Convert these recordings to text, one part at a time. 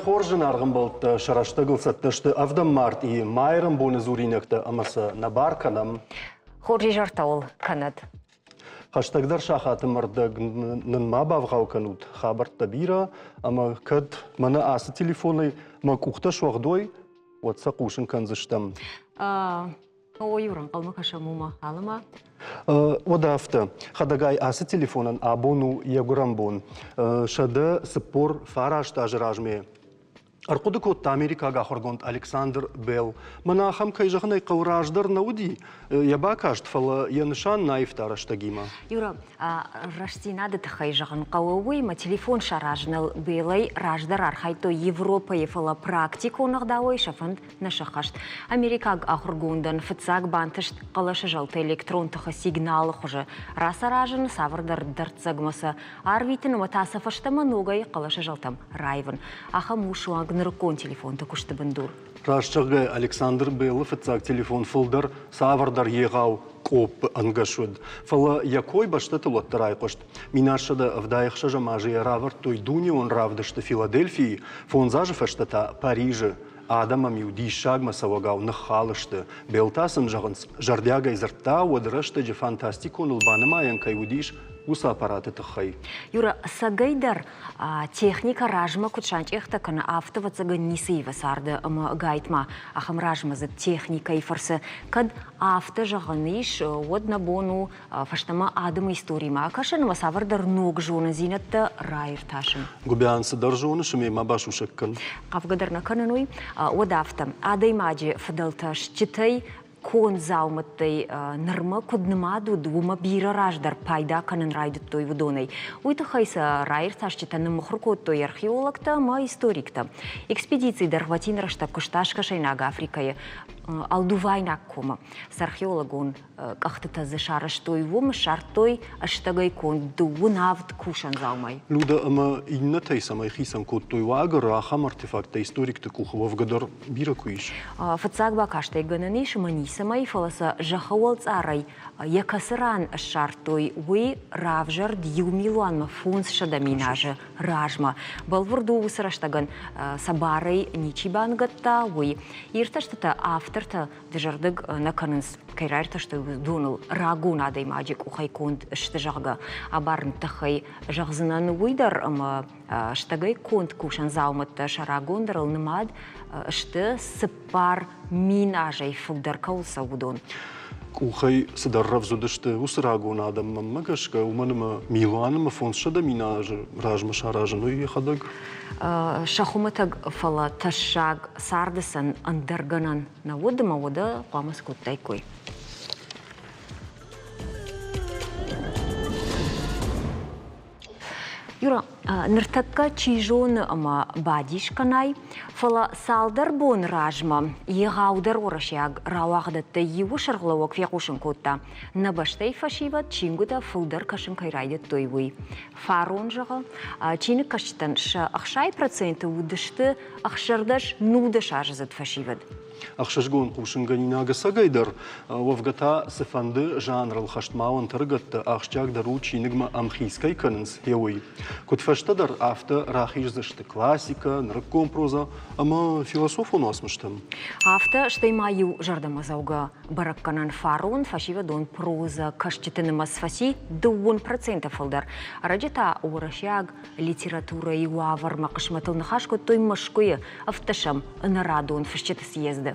Хоржын арғын болтты шарашты қылсаттышты авдам март и майрым боны зуринекті амасы набарканам. Хоржи жартауыл канат. Хаштагдар шахаты мырдык нынма бавғау канут. Хабартта бира, ама кад маны асы телефоны ма кухта шуақдой, отса қушын канзыштам. Ой, юран, қалма кашамума, алыма? Одафты. Хадагай асы телефонын абону ягурамбон. Шады сыппор фарашта ажыражме. Арқуды котта Америкаға хоргонд Александр Белл. Мана хам кайжағынай қаураждар науди. Яба кажд фала янышан наифтара штагима. Юра, раштинады тахайжағын қауауы, ма телефон шаражнал Беллай раждар архайто Европа ефала практику нағдауы шафанд нашақашт. Америкаға хоргондан фыцаг бантышт қалашы жалты электрон тахы сигналы хожы. Раса ражын савырдар дартсагмасы. Арвитін матаса фаштама ногай қалашы жалтам райвын. Аха мушуан ныркон телефонды күшті біндур. Рашчығы Александр Белл фыцак телефон фылдар савардар егау коп ангашуд. Фала якой башты тулаттар айқошт. Минашады вдайықша жамажы равар той дуни он равдышты Филадельфии, фонзажы фаштата Парижы. Адамам юди шагма савагау нахалышты. Белтасын жағынс жардяга изарта уадрышты же фантастикон улбаныма янка юдиш уса аппараты тахай. Юра, сагайдар техника ражма кучанч эхтакана автовацага нисыйва сарды гайтма. Ахам ражма за техника и фарсы. Кад авто жағаныш одна бону фаштама адама историяма. Акашанама савардар ног жона зинатта райр ташын. Губянсы дар жоны шыме мабашу шаккан. Кавгадар на канануй одафта. Адай маджи фадалташ читай кон зауматтай нырма куднымаду дума бира раждар пайда канын райдыт той вудонай. Уйта хайса райр ташчита нымхуркот той археологта, ма историкта. Экспедиции дарватин рашта кушташка шайнага Африкая алдувайнак кома. С археологон кахтата зашараш той вум шартой аштагай кон дуунавд кушан заумай. Луда ама инна тайсамай хисан кот той вагар ахам артефакта историкта кухова вгадар бира куиш. Фацаг бакаштай гананиш манисамай фаласа жахавал царай якасыран шартой уи равжар дьюмилуан мафунс шадаминаже ражма. Балвурду усраштаган сабарай ничибангатта уи ирташтата авторта дежардыг наканынс кайрайрта что дунул рагун адай маджик ухайконд штажага абарн тахай жагзынан уидар ама штагай конд кушан зауматта шарагондарал нымад шты сыпар минажай фугдар каулса удон. Ухай садаррав зудышты усрагун адам мамагашка уманыма милуаныма фон шадамина ражма шаража ну и хадаг. Шахуматаг фала ташаг сардасан андарганан на водыма вода памас куттайкой. Юра, ныртакка чижон ама бадишканай, фала салдар бон ражма, егаудар орашяг равагдатта его шарглавок вякушын котта. Набаштай фашива чингуда фулдар кашын кайрайдет тойвуй. Фарон жага, чины каштан ша ахшай проценты удышты, ахшардаш нудаш ажызат фашивад. Ахшашгон кушынганинага сагайдар, вовгата сефанды жанрал хаштмауан таргатта ахшчак дару чинигма амхийскай канынс хеуи. Кутфаштадар авто рахижзашты классика, нракком проза, ама философ у нас мыштам. Авто штаймаю жардамазауга баракканан фарон фашива дон проза кашчетынымас фаси 2% фалдар. Раджета урашяг литература и уавар макашматыл нахашко той машкуя автошам нарадон фашчета съезда.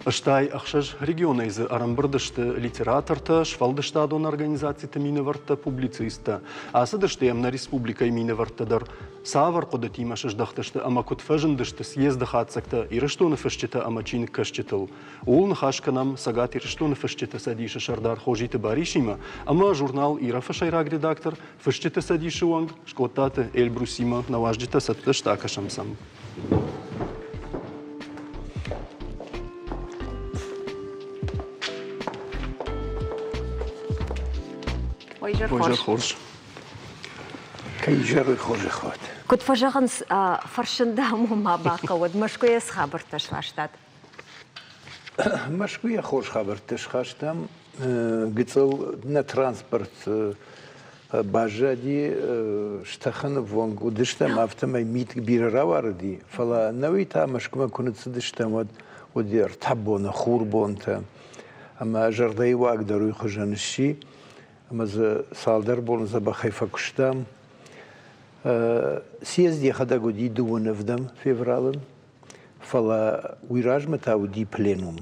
Аштай ахшаш региона из арамбырдышты литераторта, швалдышта адон организацията миневарта публициста. Асадыштаем на республика миневартадар савар кодат имашаш дахтышты, ама кот фажындышты съезда хатсакта, и рештоны фашчета ама чин кашчетал. Ол нахашка нам сагат и рештоны фашчета садиша шардар хожите баришима, ама журнал ира фашайраг редактор фашчета садиша уанг, шкотата эльбрусима наваждита саттышта акашамсам. Ойжар хорш. Кайжары хожи ход. Кот фажаган фаршында мума бака вот машкуя схабырташ ваштат. Машкуя хош хабырташ хаштам гыцал на транспорт باجادي اشتخن فونغ ودشتم افتم ميت كبيرة راوردي فلا نويتها مشكما كنت صدشتم ودي ارتحبون خوربون تا اما جردي واقدروا يخرجن الشي اما صالدر بون زبا خيفا كشتام سيز دي خدا قدي دو نفدم فيفرالن فلا ويراج متاو دي بلينوم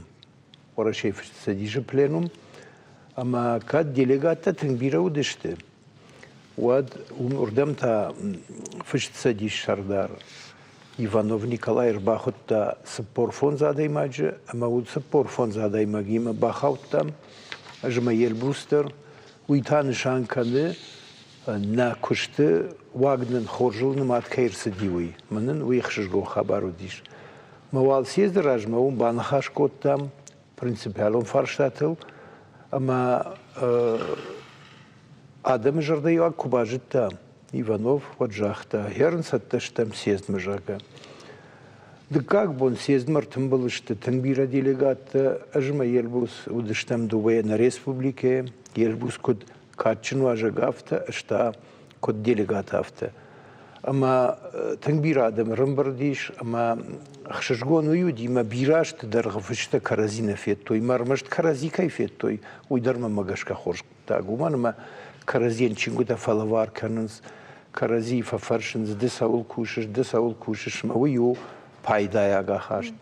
ورا شايف سديج بلينوم اما كاد ديليغاتا تنبيرا ودشته واد وردمتا فشت سديج شردار Иванов Николай Рбахотта саппорфон задай маджи, ама уд саппорфон задай магима бахаутам, ажма елбустер, уитан шанканы на кушты вагнен хоржулны маткайрсы диуи, манын уихшишго хабару диш. Мавал съездер ажма ум банахаш коттам, принципиалом фарштатыл, ама адам жардаю кубажитта. Иванов, Ваджахта, Хернсатташтам съезд мжака. Да как бы он съезд мартым был, что Танбира делегата, ажма елбус удыштам дувая на республике, елбус код катчину ажагафта, что код делегата авта. Ама Танбира адам рамбардиш, ама хшашгону юди, ма бираш ты даргафышта каразина фет, той мармашт каразикай фет, той уйдарма магашка хорш. Так, уманма каразин чингута фалавар канунс, карази фафаршинс, десаул кушиш, маую пайдая гахашт.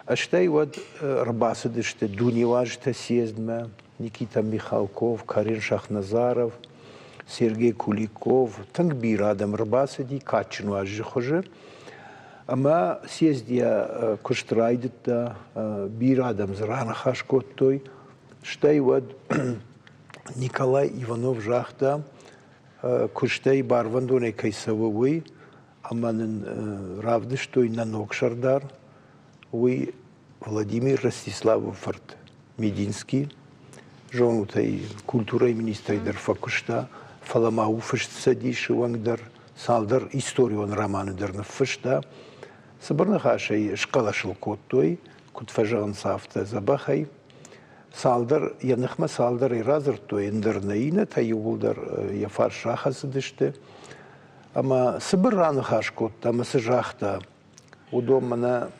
А что и вот рабасы, что Дуневажта съездма, Никита Михалков, Карин Шахназаров, Сергей Куликов, Тангбир адам рабасы ди, Катчину ажи хоже. Ама съездия куштрайдта, бир адам зрана хашкот той, что и вот Николай Иванов жахта, куштай барвандоне кайсавовый, аманын равды, что и на Нокшардар, вы Владимир Ростиславов Мединский, женутай культура и министр Дерфакушта, Фаламау Фыштсадиши Вангдар, Салдар историю он роману Дернафышта, Сабарнахашай шкала шелкоттой, Кутфажан Сафта Забахай, Салдар, янахма салдар и разыр то эндернаина, та юлдар яфар шахасы дышты. Ама сыбырраны хашкот, ама сыжахта, удомана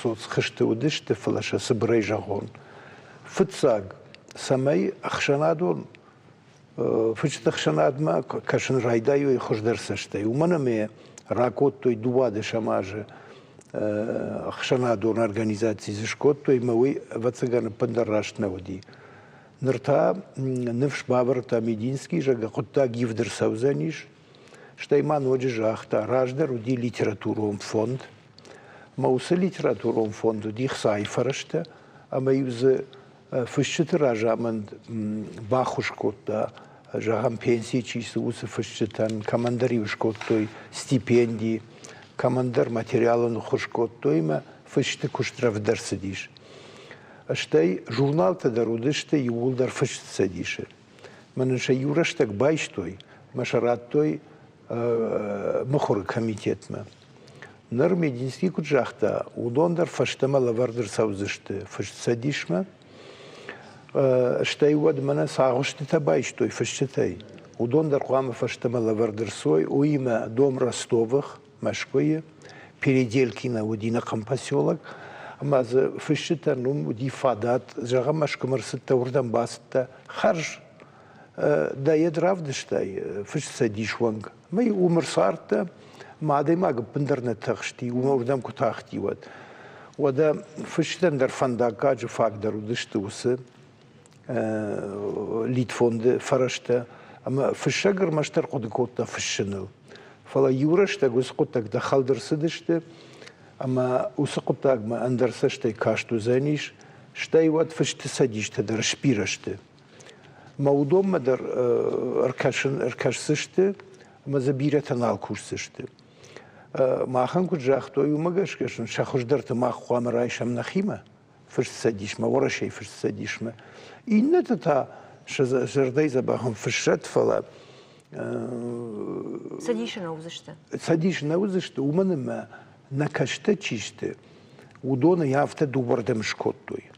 соцхышты удышты, фалаша сыбырай жагон. Фыцаг, самай ахшанадон, фычт ахшанадма, кашын райдаю и хождерсаштай. Уманаме ракот той дуады шамажы, Ахшанадон организации зашкот, то и мы вацагана пандараш наводи. Нрта невш бабарта Мединский жага хотта гивдер саузаниш, что иман води жахта раждар уди литературом фонд, мауса литературом фонду дих сайфарашта, а мы юз фышчет ражаманд бахушкотта жагам пенсии чису усы фышчетан командарившкот той стипендии. Командар материалын хушкот тойма фышты куштрав дарсадиш. Аштай журнал тадарудышты юлдар фышт садиши. Манынша юраштак байштой, машарат той махор комитетма. Нар Мединский куджахта удондар фаштама лавардар саузышты фышт садишма. Аштай уад мана сагушты табайштой фышчатай. Удондар куама фаштама лавардар сой, уима дом Ростовых, Машкое, передельки на Удинаком поселок, а за фышитарнум уди фадат, жага Машкомарсыта урдамбасыта, харж, да едравдыштай, фышсадишванг. Мы умерсарта, мадой мага пандарнатахшти, умурдам кутахти вот. Вода фышитандар фандакаджи факдару дыштусы, литфонды фарашта, ама фышагар маштар кодыкотта фышиныл. Фала юрашта гусқотак да халдырсыдышты, ама усықотак ма андарсаштай кашту заниш, штай вот фышты садишты дар шпирашты. Ма удомма дар аркашсышты, ма забиратан алкушсышты. Махан куджахтой умагашкашын, шахуждарты махуам райшам нахима, фышты садишма, ворашей фышты садишма. Инна-то та жардай забахам фышат фала, Садишина узышты. Садишина узышты, уманыма на кашта чишты, удона яфта дубардам шкоттой.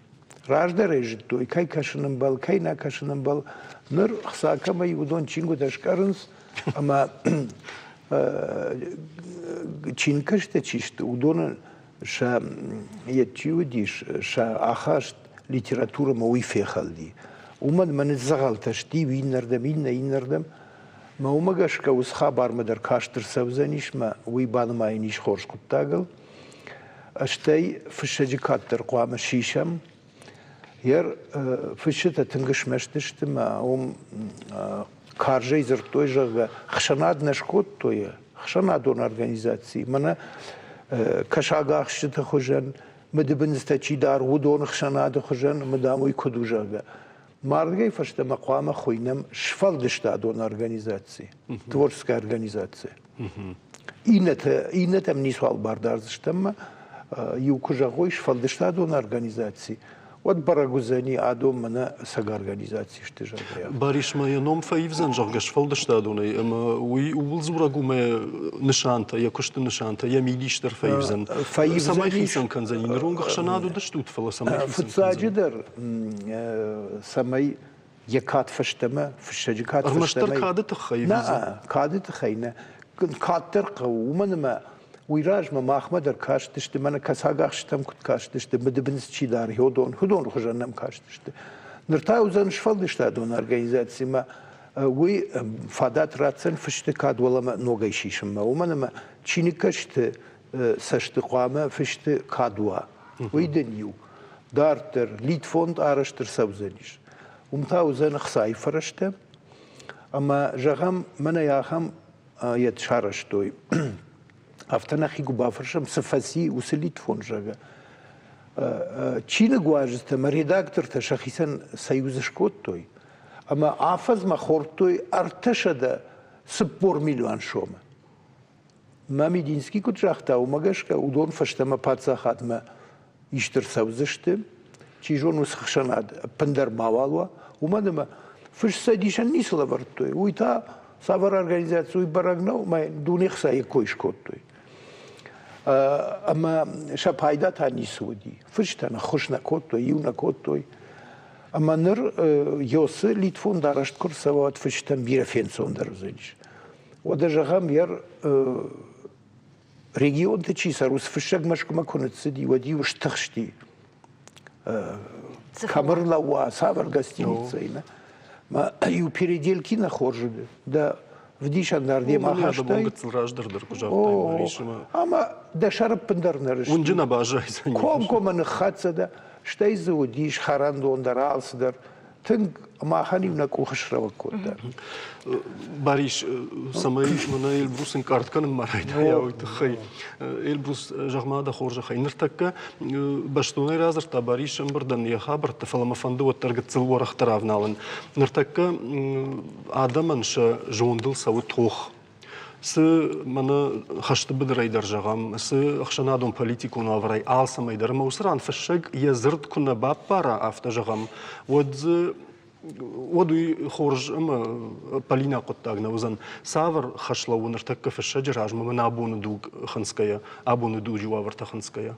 Ражда режет той, кай кашынан бал, кай на кашынан бал. Ныр хсакама юдон чингу дашкарынс, ама чинкашта чишта удона ша ятчиудиш, ша ахаш литература ма уйфехалди. Умад ман загалта-шти иннардам. Ма умагашка усха бармадар каштыр савзаниш, ма уйбанмайниш хоршкуттагал. Аштей фшаджикаттер қуама шишам. Яр фшита тынгышмештишти, ма каржа изыртой жага хшанад нашкот тоя, хшанад он организации. Мана кашага хшита хожан, мадыбынста чидар удон хшанад хожан, мадамуй куду жага. Мардгай фашта мақуама хуйнам шфалдышта он организации, творческая организация. Инетам нисвал бардарзыштама, юкужагой шфалдышта он организации. Вот барагузани адом мана сага организации что же. Бариш ма яном фаивзан жагаш фалдыштадуны, ама уй улзурагуме нишанта, якушты нишанта, я милиштер фаивзан. Самай хисан канзани, нрунгах шанаду даштут фала самай хисан. Фцаджидер самай якат фаштама, фшаджикат фаштама. Армаштар кадет хаивзан. На, кадет хайна. Каттер қауыманыма ويراج ما أحمد الكاش تشت من كساقش تم كت كاش تشت بدبنس شي دار هدون خجنم كاش تشت نرتاو زن شفال تشت دون أرجانيزاتي ما وي فادات راتسن فشت كاد ولا ما نوجيشيش ما ومن ما تشيني كشت سشت قامة فشت كادوا ويدنيو دارتر ليد فوند أرشتر سوزنيش ومتاو زن خساي فرشته أما جهم من ياهم يتشارشتوي أفتناخي قبافرشم سفاسي وسليت فون جاga. Чина гуажста ма редактор та шахисан союзышкот той. Ама афаз ма хортой арташада сыппор миллион шома. Ма мединский кут жахта умагашка удон фаштама пацахатма иштер союзышты. Чижон усхшанад пандар мавалва. Умадама фыш садишан нисла вартой. Уйта савар организацию барагнау ма дунихса якойшкот той. أما شبايدا تاني سودي فشتنا خوشنا كوتو يونا كوتو أما نر يوس ليتفون دارشت كور سوات فشتن بير فينسون درزينش ودجاهم ير ريجيون تشي ساروس فشق مشكو ما كنت سدي ودي وشتخشتي كامرلا واسافر гостиницейна ما يو переделки нахожуды да вдиш андарди махаштай ама да шарап пандарнарыш унжина бажайсан ком хатсада штай заводиш харандондар алсдар тынг маханивна кухашравакода Бариш самай мана элбрусин карткан марайда яуйты хай элбрус жагмада хоржа хай ныртакка баштуны разырта бариш бирдан я хабарта фаламафанды оттарга цылворах таравналын ныртакка адаманша жондыл савы тох Сы мана хашты быдырайдар жагам, сы ахшанадон политикуна аврай алсамайдар, маусран фашшаг язырт куна баппара авта жагам. Одуй хорж ама Полина коттагна узан савар хашлау ныртакка фашшаджир ажма мана абуны дуг ханская, абуны дуджу аварта ханская.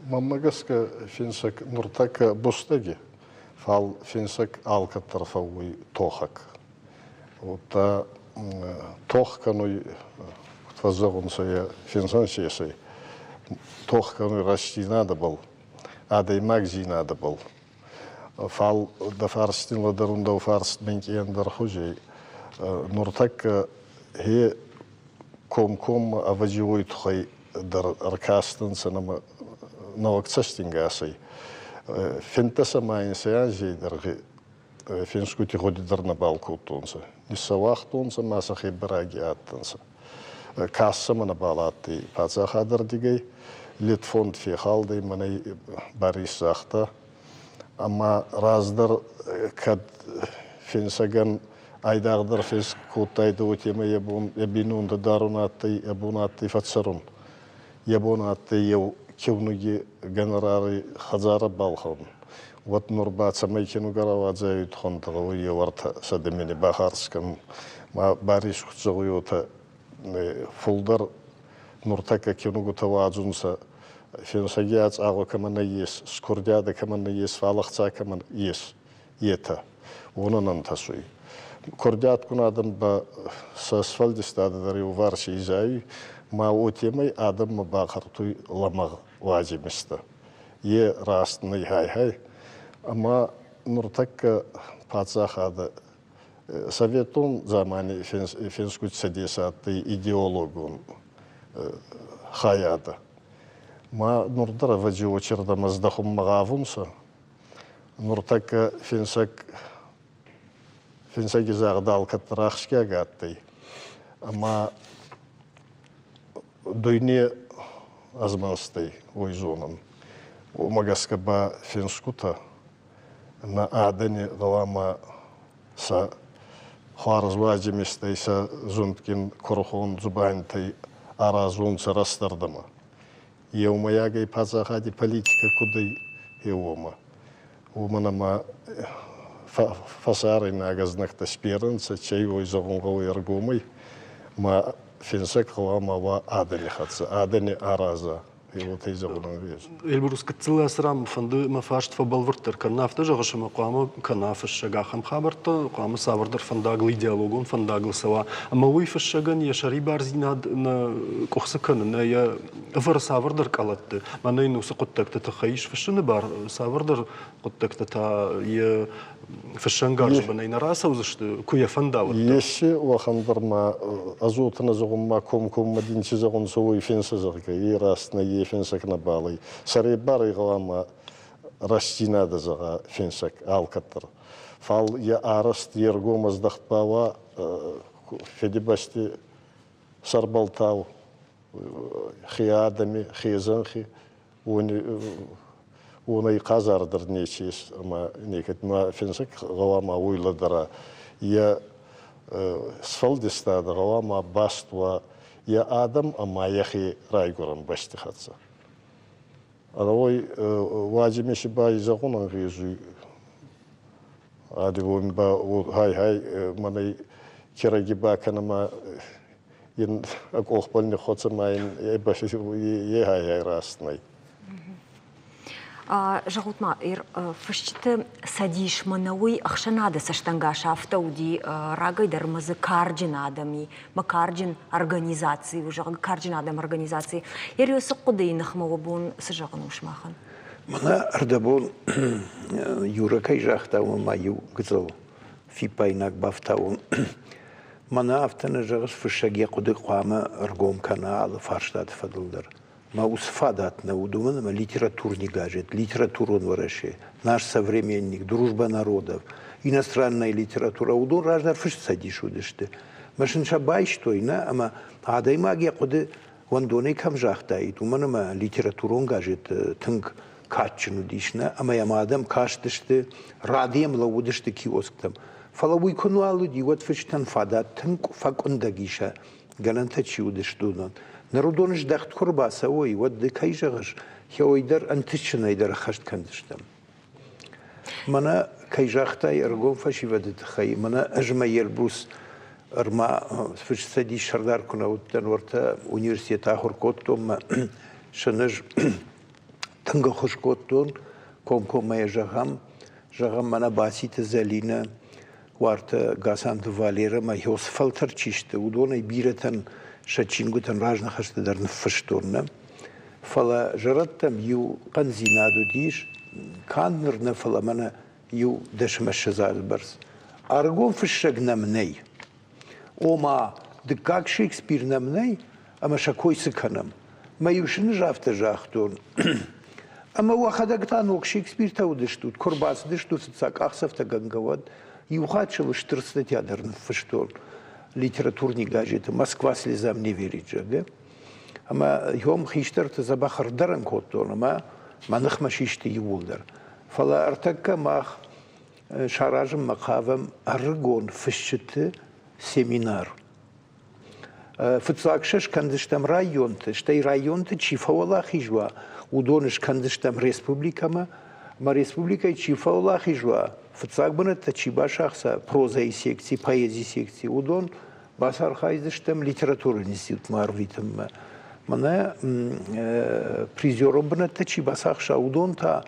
Мамагаска финсак нуртака бустаги, фал финсак алка тарфауй тохак. Ота тохканой твазогунса я финсансиясай тохканой расти надо был, а да и магзи надо был. Фал да фарстила дарунда фарст менкиендар хужей нуртак he ком аваживой тухай дар аркастан санама навакцастингасай фентаса майнсяжей дарги финску тиходи дар на балку тонса нисавах тонса масахи браги аттанса кассама на балати пацахадар дигей литфонд фихалдей манай барисахта Ама раздар кад финсаган айдагдар фис кутайды утема ябинунда дарунатты ябунатты фатсарун ябунатты яу кевнуги гонорары хазара балхан вот нурбаца майкину гаравадзаю тхонтагу яварта садемени бахарскам ма бариш кутзагуюта фулдар нуртака кевнугу таваджунса финсагиац агу камана ес, скурдяда камана ес, фалахца камана ес, ета. Онан тасуй. Курдят кунадам ба сасфальдистада дари уварси изай, ма отемай адам ма бахартуй ламаг вазимиста. Е растный хай-хай. Ама нуртакка пацахада советун замани финскую цедесаты идеологун хаяда. Ма нурдара ваджи очерда маздахум магавумса. Нуртакка финсаги загдал катрахшке гаттай. Ама дойне азманстай ойзонан. Магаска ба финскута на адане галама са харазваджимистай са зунткин корхон зубантай аразунца растардама. Еумаягай пазахади политика кудай еума. Уманама фасары на газнахта спиранца, чай ойзагунгау яргумай, ма финсак галама ва адане хатса, адане араза. Эльбрус катцылы асрам фанды мафашт фабалвыртыр канафты жағышымы қуамы канаф шагахам хабарты қуамы савырдыр фандагыл идеологун фандагыл сава. Ама уй фашаган я шари барзинад на кухсаканы на я вар савырдыр калатты. Мана инусы құттакты тахаиш фашыны бар савырдыр құттакты та я фашангар бана инараса узышты куя фандавырты. Еші вахандарма азотына зоғымма ком-ком мадинчі зоғын совой фенсы зоғыка. Ерасына фенсак на балай. Сарай бары ғалама растинада заға фенсак алкаттыр. Фал я араст ергомаз дақтпава федебасти сарбалтау хиадами, хизанхи оны қазардыр нечес. Ама некет ма фенсак ғалама ойладыра. Я сфалдистады ғалама бастуа я адам, ама яхи райгоран басти хатса. Аравой ваджимеши ба изагунан гизу. Адивон ба хай манай кираги ба канама ин акохпални хотсамайн ебаши е хай растнай. Жағутма, фашчиты садиш манауи ахшанада саштангаша автауди рагайдар мазы кардин адами, ма кардин организации, жағы кардин адам организации. Ерёсы қудай нахмауы бун сажағын ушмахан? Мана ардабон юракай жақтауы маю гызыл фипайнак бафтауы. Мана автаны жағыз фашаге қуды қуамы аргом каналы фарштады фадылдар. Ма усфадат на удумана, ма литературный гаджет, литературу он вараше, наш современник, дружба народов, иностранная литература. Удон раждар фиш садиш удышты. Машин шабай что ина, ама адай магия куды вандоне кам жахтает. Умана ма литературу он гаджет, тынг катчину дишна, ама я мадам каштышты, радием ла удышты киоск там. Фалавуй кону алуди, вот фиш тан фадат, тынг фак ондагиша, галанта чи удыштудон. Народоныш дахт курбаса, ой, вот декай жағыш, хеойдар античынайдар хашт кандыштам. Мана кайжахтай аргон фашивады тахай, мана ажма ербус арма фишсади шардар куна уттан варта университет ахур коттом, шаныш танга хуш коттон, ком мая жағам мана басита залина, варта гасанты валера, ма хеос фалтар чишты, удонай биретан шачингутан разных хастадарн фашторна. Фала жараттам ю канзинаду диш, каннерна фала мана ю дешмашазад барс. Аргон фашаг намней. Ома декак Шекспир намней, ама шакой сыканам. Ма юшин жафта жахтон. Ама вахадагтан ок Шекспир таудыштут, корбас дыштут, цак ахсафта гангавад, юхачева штырстатядарн фашторн. Литературный гаджет, Москва слезам не верит же, да? Ама йом хиштарты забахардаран коттон, ама манах машишты ювулдар. Фала артакка мах шаражым махавам аргон фышчыты семинар. Фыцлакшеш кандыштам районты, штай районты чифауала хижва, удоныш кандыштам республикама, ма республикай чифауала хижва. Фыцлакбана тачиба шахса проза и секции, поэзии секции, удон басар хайздыштам литературы институт марвитам. Мана призером бната чи басахша удон та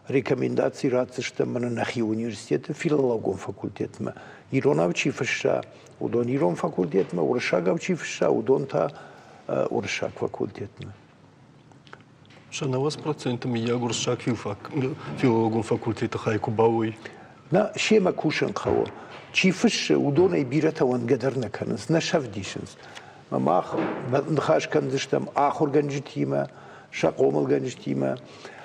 рекомендации рацишта мана нахи университета филологом факультетма. Иронав чи фша удон ирон факультетма, уршагав чи фша удон та уршаг факультетма. Шанава с процентами я горшак филологом факультета хайку бауи. На шема кушен хаво. Чи фша удон ай бирата ван гадарна канас, на шавдишенс. Мамах нахаш кандыштам ахур ганжитима, шакомал ганжитима,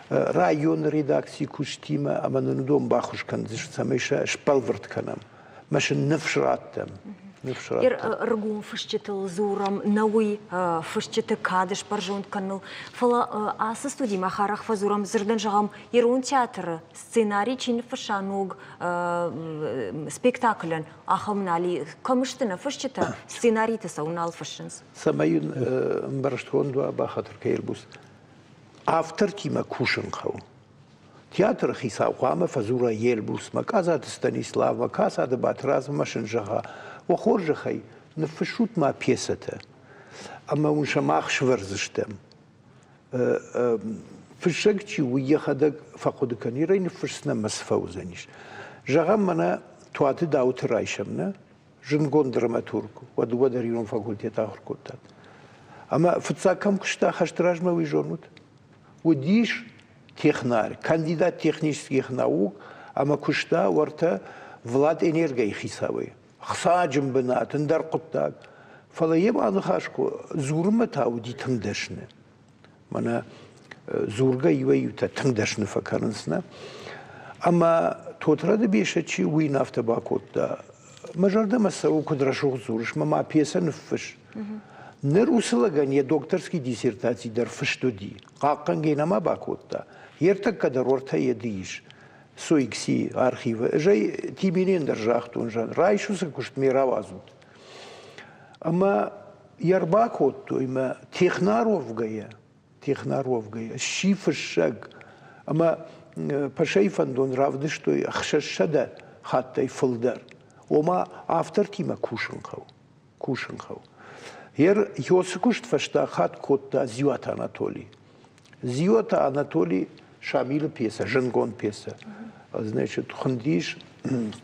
район редакции куштима, а man дом бахуш кандыштам, иша шпалверт канам. Маша нефшраттам. Ргум фышчетыл зурам, науи фышчеты кадыш паржонт каныл. Фала асы студий махарах фазурам зырдан жагам ирун театры, сценарий чин фышануг спектаклен. Ахамнали камыштына фышчета сценарий таса унал фышынс. Самаюн мбарштхон дуа бахатр кейлбус. Автор тима кушен хау. Театр хисауқама фазура елбус, маказат Станислав, маказат Батраз, машинжаха. وخورجخي نفشوت ما بيسته اما ونشماخ شورزشتم فشكتي ويا خدك فقد كان يري نفسنا مسفوزنيش جغم منا توات داوت رايشمنا جنغون دراماتورغ ودو دريون فاكولتيت اخر كوتات اما فتساكم كشتا خشتراج ما ويجونوت وديش технарь кандидат технических наук اما كشتا ورتا влад энергии хисавы خساجم بنات اندر قطاق فلا يبقى نخاشكو زورما تاودي تندشنه مانا زورغا يويوتا تندشنه فكرنسنا اما توتراد بيشا چي وي نافتا باكوت دا مجرد مساو كدرشوخ زورش ما بيسا نفش نروسلغان يا دكتورسكي диссертации در فشتو دي قاقن گينا ما باكوت دا يرتك كدر ورتا يديش سويكسي архивы жай тибинен держахтун жан райшуса кушт миравазут ама ярбакот тойма технаровгая шифшаг ама пашайфан дон равды что ахшашада хаттай фылдар ома автор тима кушенхау ер йосыкушт фашта хат котта зиот Анатолий Шамил пьеса, Женгон пьеса. Значит, хундиш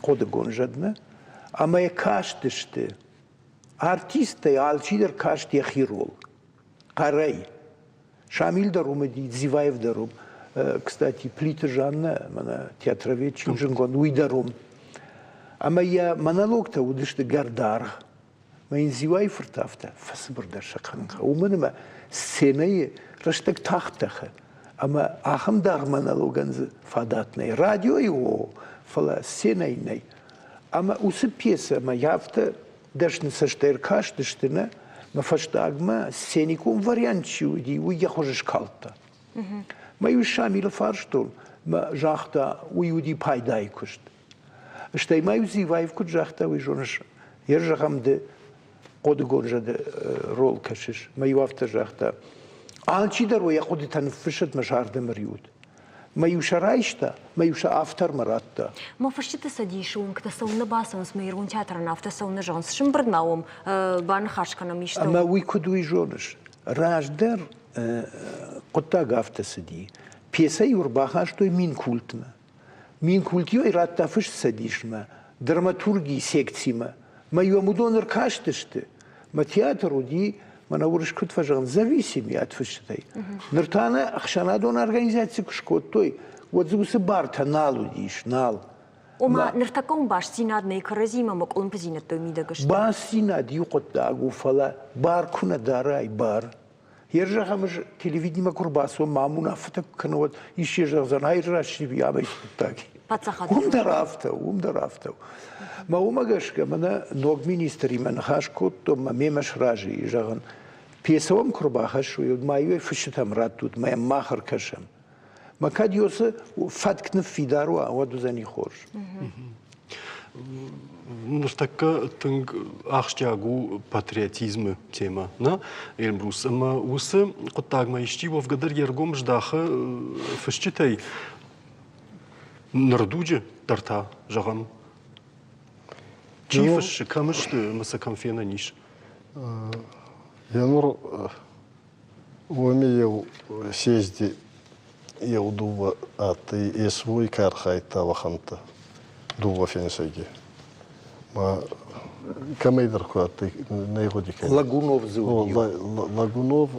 коды гонжадна, а моя каштышты. Артисты алчидер кашт яхирол. Карай. Шамил дарум иди, Зиваев дарум. Кстати, плита Жанна, мана театроведчик Женгон, уйдарум. А моя монолог-то удышты гардар. Моя Зиваев ртафта, фасбурдар шаканха. У меня сцены раштак тахтаха. Ама ахам дарманалоганз фадатный радио его фала сенайный. Ама усы пьеса ма явта дашны саштер каштыштына ма фаштагма сценикум вариантчи уди уя хожеш калта. Ма ю Шамил фарштол ма жахта уюди пайдай кушт. Штай ма ю Зиваев кут жахта уй жонаш. Ер жахамды коды гонжады рол кашиш. Ма ю авта жахта. Алчидер ويا قد تنفشت مشارد مريود ما يشرايشتا ما يش أفتر مراتتا ما فشت سديشون كتسونا باسون سميرون تياترنا أفتسونا جونس شنبرناهم بان خارج كنا ميشتو ما ويكدوي جونش راجدر قطع قافت سدي بيسا يرباخاش توي مين كولتيو إرادتا فش سديش ما دراماتورجي سيكتسيما ما يومدون ركاشتشت ما تياترو دي Мана урышкут фажан зависимый от фыштай. Нертана ахшанадон организации кушкот той. Вот зусы барта налудиш нал. Ома нертаком баш синадный каразима моклон позина той мидагаш. Бас синад юкот дагу фала бар куна дарай бар. Ержа хамж телевидение курбасо мамуна фата канот ищи жазан айраши бьямай так. Умдарафта. Ма умагашка мана ног министри ман хашкот то мемаш ражи жаган. Пьесовом курбахаш уй маю фишитам ратут мая махар кашам. Ма кадиоса фаткна фидару а воду за них хорш. Нұртаққа тың ақштягу патриотизмы тема, на Эльбрус. Ама усы құттағма ешті вовгадар ергом ждақы фішчетай нырдуджы тарта жағам. Чи фішші камышты мұсы камфена ниш? Янур Умею съезди eu дува аты свой кархайта ваханта дува фенсеги. Ма камейдер куаты наигодике. Лагунов зовут. Лагунов,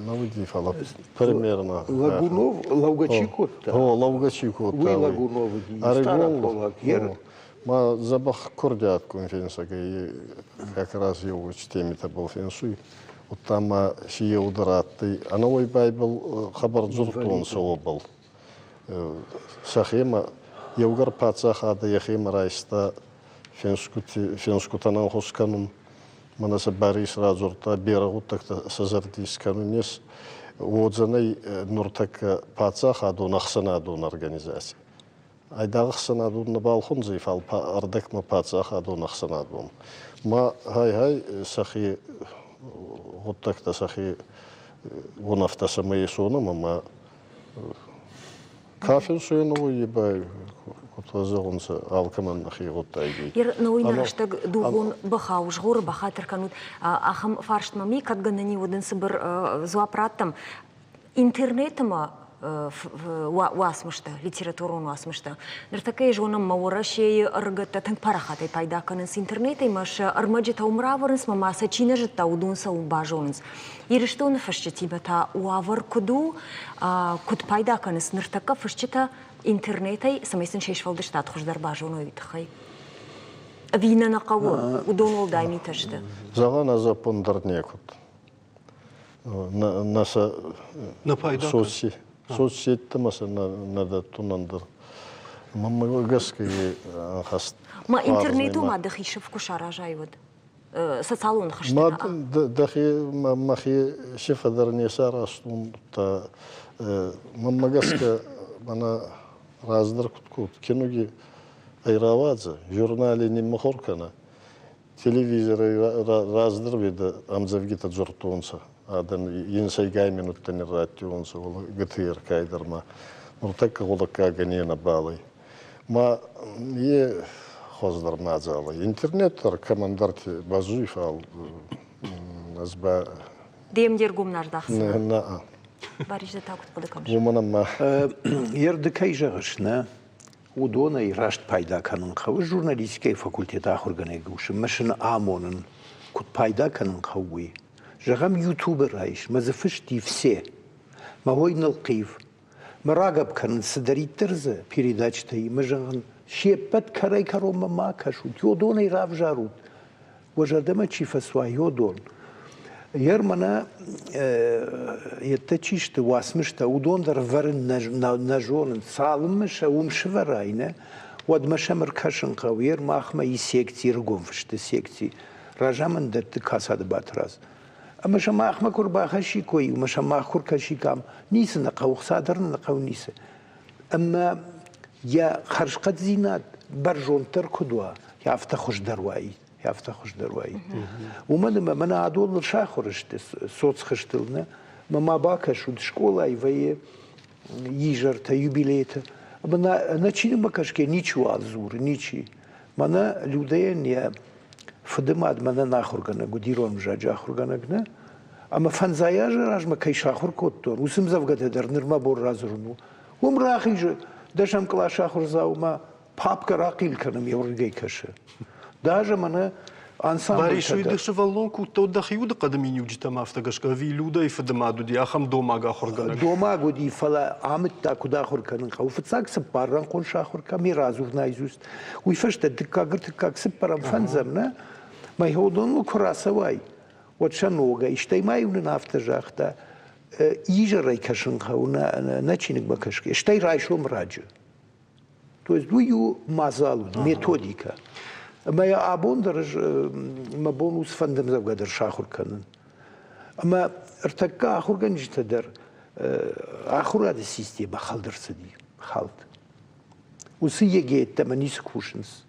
наводи фала примерно. Лагунов, Лаугачикот. О, Лаугачикот. Вы Лагунов. Арегол. Ма забах кордят конференция, как раз его чтеми-то был фенсуй. Вот там сие удараты. А новый байбл хабар зуртон сообал. Сахема, евгар пацахада яхема райста фенскутанан хосканум. Манаса барис разурта берагут так-то сазардисканунес. Отзанай нуртак пацахаду нахсанаду организации. Айдағы қсанадуны балқын зейфал ардек ма пацахаду нахсанадуым. Ма хай сахи готтакта сахи гонафтаса мои сонама ма кафел суену ебай кутвазагунса алкаман нахи готтайги. Ер науйнаштаг дугун бахауш гор бахатер канут ахам фаршт мами кадганани воден сыбыр зуапраттам интернетама уасмышта, литературу уасмышта. Нертакай жонам маурашей аргата танк парахатай пайда канынс интернетай маш армаджита умраварынс мамаса чинажита удунса убажонынс. Ирыштон фашчатибата уавар куду куд пайда канынс нертака фашчита интернетай самайсын шешвалдыштат хуждар бажону витхай. Вина на кого удонул даймиташты. Загана запондар некут. Наса соцси. Соцсетті маса надо тунандыр. Мамма гаскай хаст. Ма интернету ма дахишев кушара жайвод. Социалон хаштына. Ма дахи махи шефадар не сарастун та мамма гаска мана раздыр кут киноги айравадзе журнале не махоркана. Телевизоры раздыр биде амзавгита жортунса. Адан инсай гай минуттан радионса ол гтр кайдырма. Нуртакка голакка ганена балай. Ма е хоздар мазалы. Интернеттер командарти базуев ал назба. Демдер гумнардахсы. На. Барижда такут подакамш. Гуманама. Ердыкай жагышна. Удона и рашт пайда канын қауы журналистикай факультета ахурганай гушы. Машын амонын кут пайда канын қауы. Жагам ютубер райш, мазафышти все. Магой налқив. Марагаб канын садариттерза передачта и мажаган шеппат карай карома макашут. Йодон и рав жарут. Вожардама чифасва йодон. Ермана еттачишты васмышта удондар варен нажонын салымыша умшыварайна. Вадмаша мыркашын қау ермахма и секции ргомфышты секции. Ражамын датты касады батраз. Амаша махма курбаха шикой, маша махур кашикам. Нисы на қау қсадарны на қау нисы. Амма я харшқат зинат баржонтар кудуа. Я автахуш дарваи. Яфтахуш дарваи. Умадыма мана адол шахурышты соцхыштылны. Мама бакашуд школа ивае ижарта юбилейта. Мана начини бакашке ничего алзур, ничи. Мана людеен я фадымад мана нахургана гудиром жаджа хурганагна. Ама фанзая же ражма кай шахур коттор. Усым завгада дар нырма бор разурну. Умрахи же дашам кла шахур заума папка ракил канам евргей каша. Даже мана ансамбль. Бариш уйдыш валлон кутта удахиуда кадамини уджита автогашка ви люда и фадамаду ди ахам домага хоргана. Домагу ди фала амит та куда хорканын кау фцак сапарран кон шахурка миразур найзуст. Уй фашта дикагырт как сапарам фанзамна. Май ходон красавай. Вот шанога иштаймай унын автожахта ижарай кашын кау начиник бакашке. Штай райшом раджу. То есть дую мазалу методика. Моя абондарж ма бонус фандам завгадар шахур канын. Ама артакка ахурганжтадар ахурада система халдырсы ди халт. Усы егетта манис кушынс.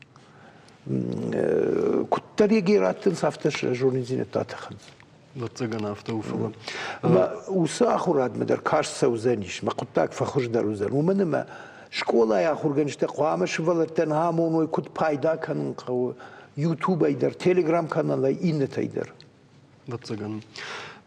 Куттар егераттын сафташ журнализине татаханс. Вот цыгана автоуфала. Ама усы ахурад мадар кашса узаниш. Ма куттак фахуждар узан. Уманама школа я хурганшта қуамыш валаттан хамоной кут пайда канын қау YouTube айдар, Telegram каналы иннет айдар. Вот цыган.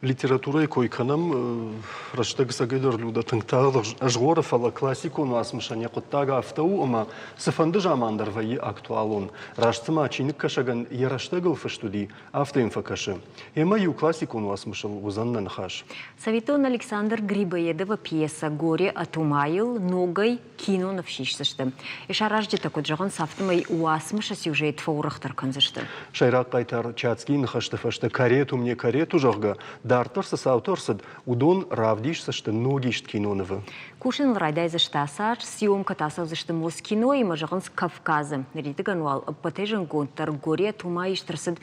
Литература и койканам раштаг сагайдар люда тыңтағылық ажғоры фала классику нуасмышане құттага автау, ама сыфанды жамандар вайы актуалон. Раштыма чиник кашаган яраштагыл фаштуди автоинфа кашы. Ема ю классику нуасмышыл узаннан хаш. Саветон Александр Грибоедова пьеса «Горе отумаил» ногой кино навшишсышты. Ишаражды такой жаган сафтымай уасмыша сюжет фаурахтар канзышты. Шайрак кайтар чацки нахашты фашты карету мне карету жагга. Дартырсы сауторсыд удон равдишсышты ногишт киноновы. Кушин райдай заштасар, съемка тасавзышты моз кино и мажаган с Кавказа. Ритыган уал патежан гонтар «Горе отумаиштырсыд»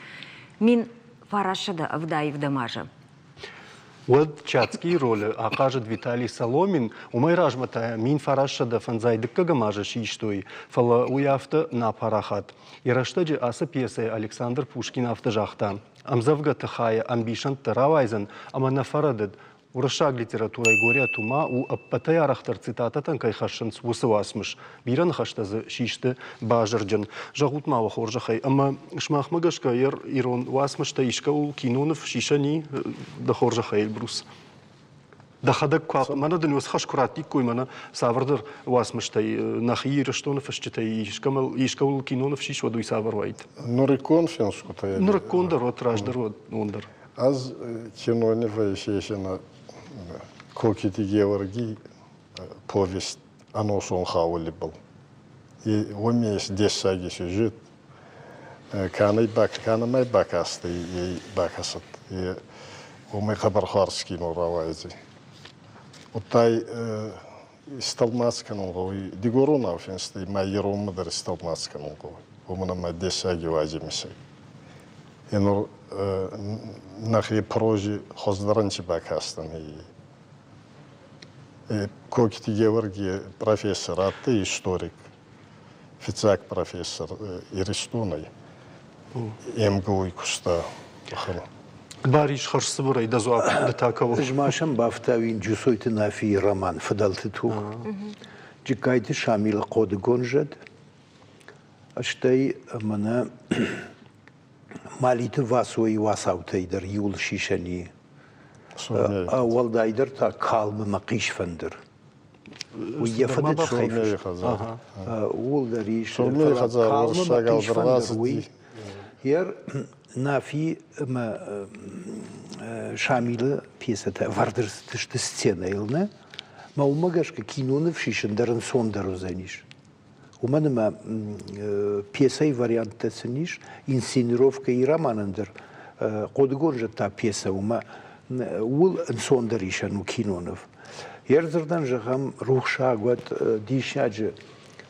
мин фарашада авдаев дамажа. Вот чацкий роли окажет Виталий Соломин, умай ражмата мин фарашада фанзайдыкка гамажа шиштой, фала уяфта на парахат. Яраштаджи аса пьеса Александр Пушкин автожахта. Амзавга тахая амбишан таравайзан, ама нафарадад. Урашаг литература и горе тума у аппатая рахтар цитататан кайхашан свусывасмыш. Биран хаштазы шишты бажарджан. Жагутма вахоржахай. Ама шмахмагашка ирон васмышта ишка у кинонов шишани дахоржахай брус. Дахадак квак. Мана днес хашкуратик кой мана савардар васмыштай нахир штонов фашчитай ишка у кинонов шиш вадуй саварвайт. Нурикон финскута. Нурикон дарот раждар ондар. Аз киноне вайшешена Кокити Георгий повесть «Анос он хаули был». И у меня есть 10 саги сюжет. Канамай бакасты и бакасат. И у меня хабархарский нуравайзи. Вот тай сталмацкан он дигорона офенсты майером мадер сталмацкан он у меня май 10 саги вазимисай. И ну нахи прожи хоздаранчи бакастан и Кокити Георгий профессор, а ты историк, Фицак профессор, Иристоной, МГУ и Куста. Бариш харсыбырай дазуап да таково. Жмашам бафтавин джусойты нафи роман фадалтыту. Джикайты шамила коды гонжад. Аштай мана малиты васуи васаутайдар юл шишани. والدايدر تا كالم مقيش فندر ويفدت خيفش والدريش كالم مقيش فندر وي هير نافي ما شامل بيسة وردر تشت سцена يلنا ما ومجاش كينون في شندرن صندر زنيش ومن ما بيسة واريانت تسنيش инсценировка и романандер قدقون جتا بيسة وما ول انسوندريشن وكينونов. يرزردن جهم روح شاغوت ديشاج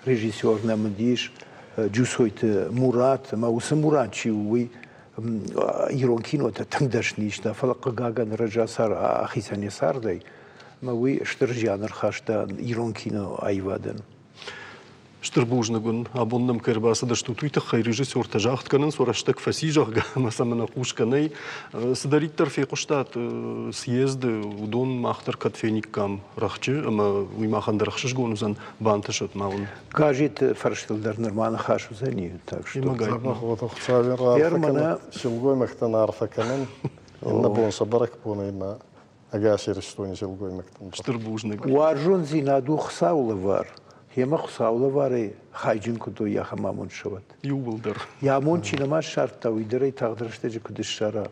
ريجيسور نمديش جوسويت مرات ما وسموراتشي وي يرون كينو تندش نيشتا فلق غاغن رجا صار اخي ثاني صار دي ما وي شترجان رخاشتا يرون كينو ايوادن Штырбужнагун абонным кырбасы да что туйта хай режиссер тажахт канын сораштык фасижах масамана кушканай сдариттер фекуштат съезды удон махтар катфеник кам рахчы ама уймахандар рахшыш гонузан бантышот маун кажет фарштылдар нормально хашу за нее так что Вот ухцавин рарфакана силгой махтан арфаканан инна бон сабарак понайма агашир что не силгой махтан Штырбужнаг وارجون زينادو خساولة وار هما خساولة واري خايجين كدو يا خمامون شوت юбылдар يامون چينما شرط تاويدري تقدرشتجي كدش شرا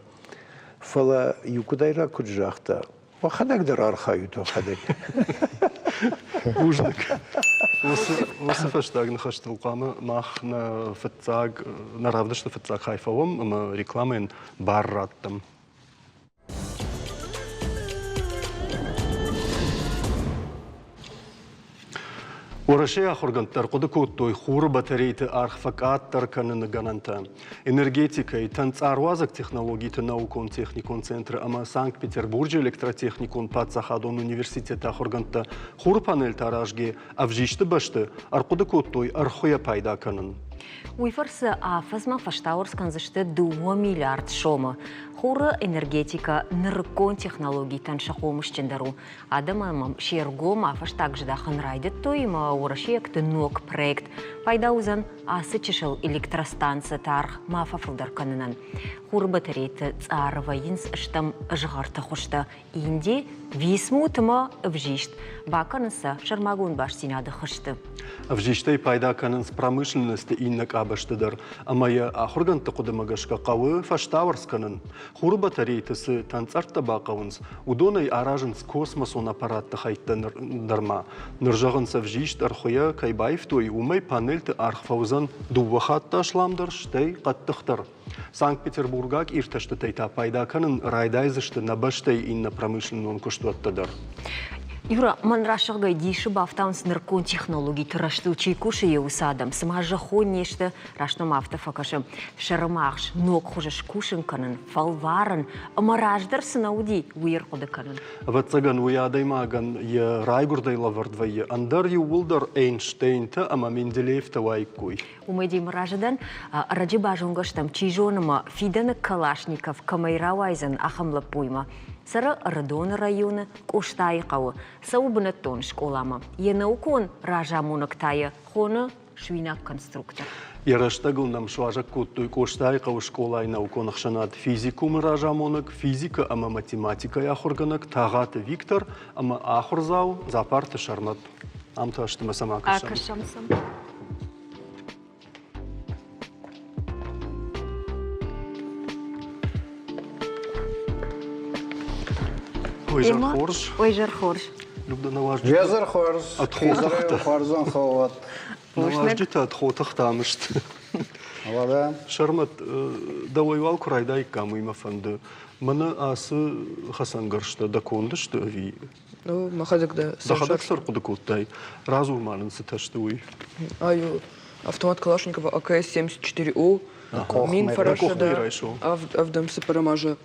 فلا يكدايرا كدجاختا وخدك در ارخايتو خدك бужнаг осы фаштаг нахаштыл қамы мах на фатцаг на равдышты фатцаг хайфавым ама рекламен барраттым Урашея хоргантар кодыкоттой хуры батарейты архфакаттар каныны гананта. Энергетика и танцарвазак технологии ты наукон техникон центры, ама Санкт-Петербурге электротехникон пацахадон университета хорганта хуры панель таражге, а в жишты башты аркодыкоттой архуя пайда канын. Уйфарсы афазма фаштаурскан зашты 2 миллиард шома. Хоры энергетика ныркон технологий таншахомыш чендару. Адамам шергом афаш также дахан райдет то им урашек нок проект. Пайда узан асычышыл электростанция тарх мафа фылдарканынан. Хоры батарейты царвайынс штам жгарты хошта. Инди висмутыма вжишт. Баканысы шармагун баш синады хышты. Вжиштай пайда канын с промышленности иннак абаштыдар. Амая ахурганты кудымагашка кавы фаштаурсканын. Хуры батарейтысы танцарта бақауынс. Удонай аражынс космосон аппаратты хайттанырма. Ныржағынса вжишт архуя кайбаев той умай панельты архфаузан дувахатта ашламдар штай қаттықтыр. Санкт-Петербургак ирташты тайта пайда канын райдайзышты набаштай инна промышленнон куштуаттадар. Юра, ман рашығай дейші бафтаунс ныркон технологий тұрашты учейкушы еусадам. Сымажы хон нешті рашным автофакашы шарымақш, ног хожаш кушын канын, фалварын, ымараждар сынауди уйыр қоды канын. Ватсаган уядаймаган е райгурдайла вардвайы. Андар ювулдар Эйнштейнті, ама Менделеевті вайкуй. Умайдей мыражыдан раджи бажунгаштам чижоныма Фиданы Калашников камайрауайзан ахамлы пойма. Сара Радон районы Коштай қауы, саубынаттон школама. Енаукон ража монактайы, хоны швинак конструктор. Яраштагыл нам шуажак куттуй Коштай қауы школа наукон ақшанат физикум ража монак, физика ама математика яхурганак, тағаты Виктор, ама ахурзау запарты шармат. Амты аштыма сама кашам. Акашамсам. Ойжар хорш. Ойжар хорш. Любда наважды. Везер хорс, Отходы. хорзон ховат. Наважды-то отходах тамышт. Алада. Шармат давайвал курайдай камыйма фанды. Мана асы хасангаршта дакондышты ви. Ну, махадик да. Дахадак сарқуды куттай. Разу манын сыташты уй. Аю, автомат Калашникова АКС-74У. Мин фарашада. Авдам сапарамажа.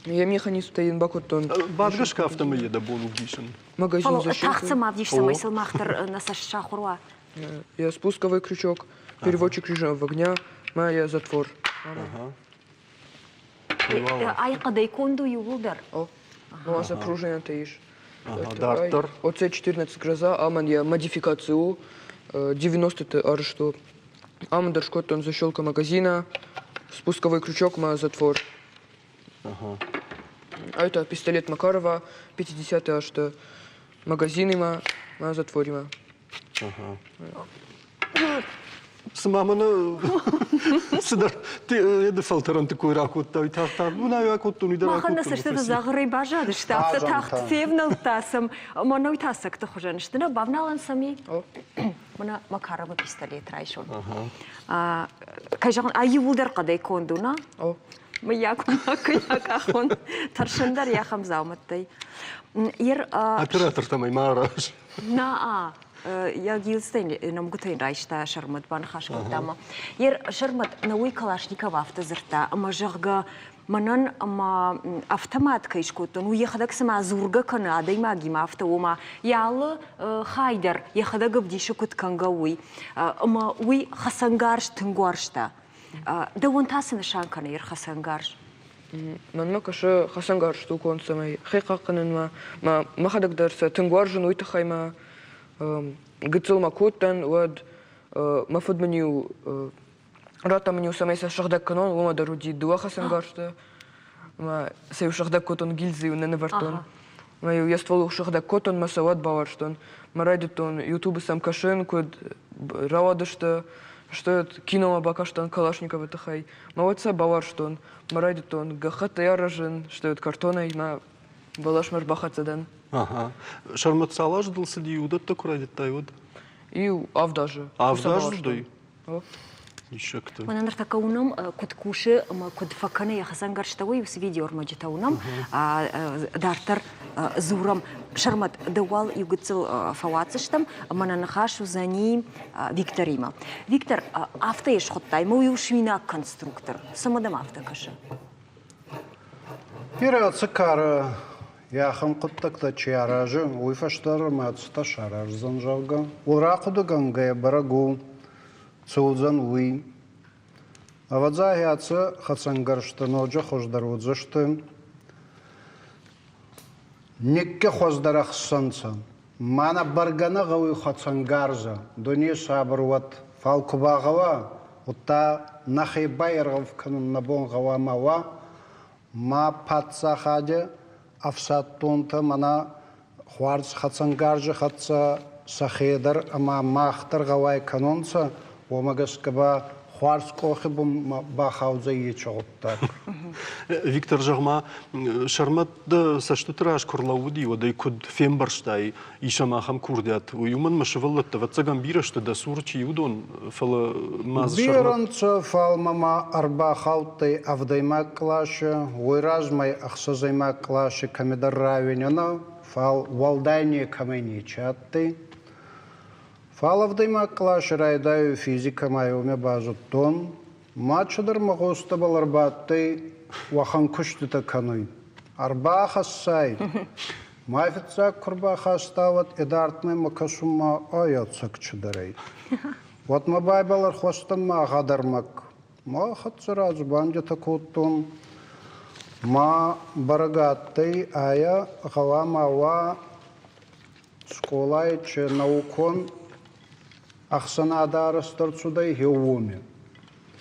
Я механизм тайын бакуттон. Бадгашка автомобиле да болу гишен. Магазин защиты. Тахца мавдишься мысл махтар на саша хурва. Я спусковой крючок, переводчик режима огня, моя затвор. Ай кадай конду юлдар. О, у вас окружение таишь. Дартер. ОЦ-14 гроза, аман я модификацию, 90-й арешту. Аман дашкоттон защелка магазина, спусковой крючок, моя затвор. А это пистолет Макарова, 50-й аж что магазины моя затворима. Смамана сидар ти еде фалтаран такой ракуттай тахта. Буна якуттун идар Махана ракуттун. сашты заграй бажады, штабта тахт февнал тасам, маной тасак то хожан, что на бавналан сами. Мана Макарова пистолет райшон. Кажан аюлдар кадай кондуна. О. Маяк ахон таршандар яхам зауматтай. Ер Оператор там маараш. на я гилстейн нам гутейн райшта шармат бан хашкотама. Ер шармат науи Калашникова автозырта, мажарга манан ама автомат кайшкотон, уехадак сама зурга кана, адай магима автоума, ялы хайдар, ехадак бдишукут кангауи, ама уи хасангарш тынгуаршта. Да вон тасын шанкана ер хасангарш. Манма кашы хасангар штукон самай хайқақынын ма махадак дарса тынгуаржын уйтахайма гыцылма коттан уад мафудманию ратаманию самай са шахдак канон ума даруди дуа хасангаршта ма саю шахдак коттон гильзы унаны вартон маю я стволу шахдак коттон масават баварштон марайдытон ютубы сам кашын код равадышта что это кинома бакаштан Калашникова тахай маватса баварштон марайдытон гахата яражын что это картоной на балашмар бахатсадан. Шармат салаш дылсы ди удат такурадеттай вот. И авдажы. Авдажы дой. О. Еще кто. Манандар такаунам код куши код факана я хасангар штавой с видео ормаджитаунам дартар зурам шармат давал югцел фавацштам мананахашу за ним Викторима. Виктор автоеш хоттай мой ушвина конструктор. Самодам автокаша. Пираться кара яхам куттакта чаражы уйфаштар мацта шараж занжалга. Уракуду гангая барагу цузан уй Авадзагиацы хацангаршты, ноджа хождарудзышты. Никке хоздарах санца. Мана баргана гауи хацангарза. Дуни сабруат фалкубагава. Ута нахибайргав канун набон гава мава. Ма патса хаде афсаттунта мана хуарц хацангаржа хатса сахедар ама махтар гавай канунца. Омагаскаба хуарц кохи бум бахауза ечогуттар. Виктор Жагма, шармат да саштутраш курлауди, вода и куд фембарштай, и шамахам курдят. Уюман машеваллатта, ватсагам бирашта да сурчи юдон, фала маз шармат. Биранца фал мама арба хауттай авдайма клаша, уйразмай ахсазайма клаша камедар равенена, фал валдайне камени чаттай. Фал авдайма клаша райдаю физика майоме базу тон, мачадар магоста бал арбаттай, وخان كشت تكنوي أربعة خصاي ما في تزاك كربا خاستاوت إدارة ما مكسوم ما آيات سكش دري وات ما بايبل الخوستم ما غادر مك ما خد سراج بانجة تكوتون ما برغاتي آية غواما وا سكولاي چه نوكون أخسنا دارستر تسوداي هيوومي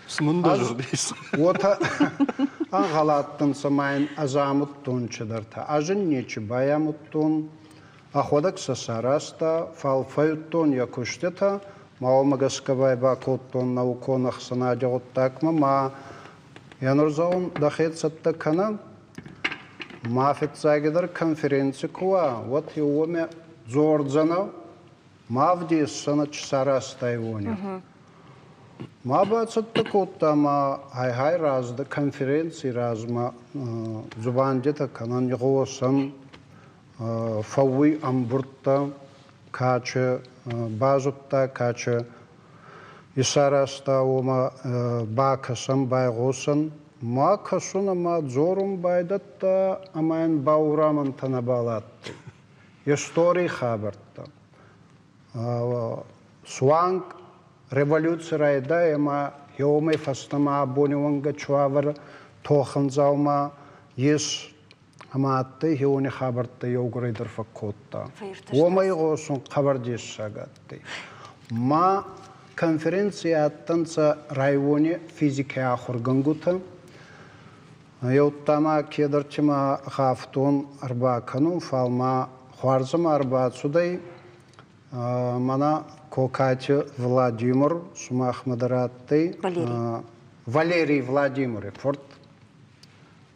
Смында журдейс. Ота ағалаттын самайын азамыттун чыдарта. Ажын нечі баямыттун, ахвадак сасараста, фалфайуттун якуштета, маомагаскабай бакуттун наукон ахсана жауттакма, ма янурзаун дахетсатта кана, мафетсагидар конференции куа, вот его зордзана, мавдис санач сараста ивони. ما بعد کوتا ما های راز د کنفرانسی راز ما زبان جتا کنن یغوسن فوی امبرتا کاچ بازوتا کاچ یسارستا و ما باکسم بایغوسن ما کسون ما زورم بایدت امین باورامن تنبالات یستوری خبرتا سوانگ ريفولوشن رايدا اما يومي فاستما بوني وانغا چوار توخن زاوما يس هماتي هوني خبرت يوغري در فكوتا وما يغوسون خبر ديس ساغاتي ما конференция танца районе физики ахур гангута يوتما كيدرچما خافتون اربا канун фалма خوارزم اربا سوداي مانا Кокача Владимир, Сумах Мадаратты, Валерий Владимир, Форт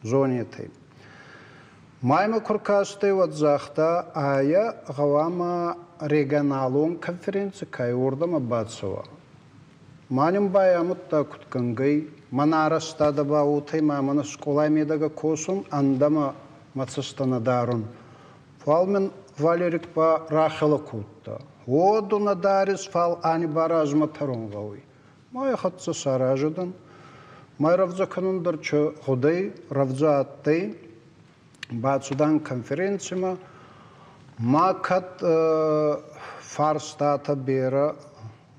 Зонеты. Майма Куркасты вот захта, а я гавама регионалун конференции Кайурдама Бацова. Маним баямут такут кангай, манара стада баутай, мамана школа медага косун, андама мацастана дарун. Фалмен Валерик па рахала кутта. Одуна дарис фал ани баражма тарунгауи. Май хатса саражадан. Май равза канундар чо худай равза аттай. Бацудан конференцима. Ма кат фарстата бера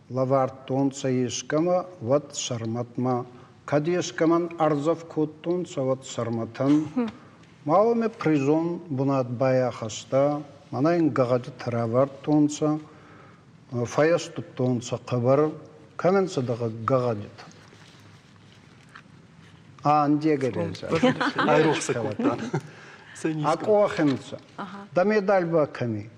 лавартунца искама вот сарматма. Кад искаман арзав куттунца вот сарматан. Мауме призон бунат бая хаста. Манайн гагади таравартунца. Фаяс туттунца қабар, каменца дага гагадит. Анде гереза. Айрохса кута. Акохенца. Да медаль ба ками.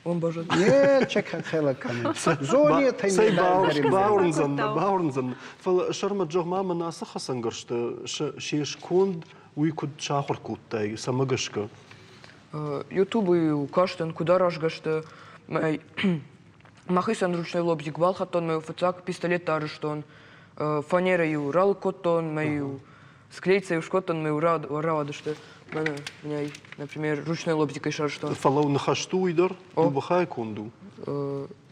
Он божит. Не, чека хела ками. Зоне тай медаль. Баурнзан. Фал шарма джогма манаса хасангаршта шеш конд уйкуд шахур куттай самагашка. Ютубы каштан куда рашгашта май махисан ручной лобзик балхатон мой фацак пистолет арыштон фанера ю рал коттон мою склейца ю шкоттон мою рада что меня например ручной лобзик и шарштон Фалау нахашту идар бухай конду.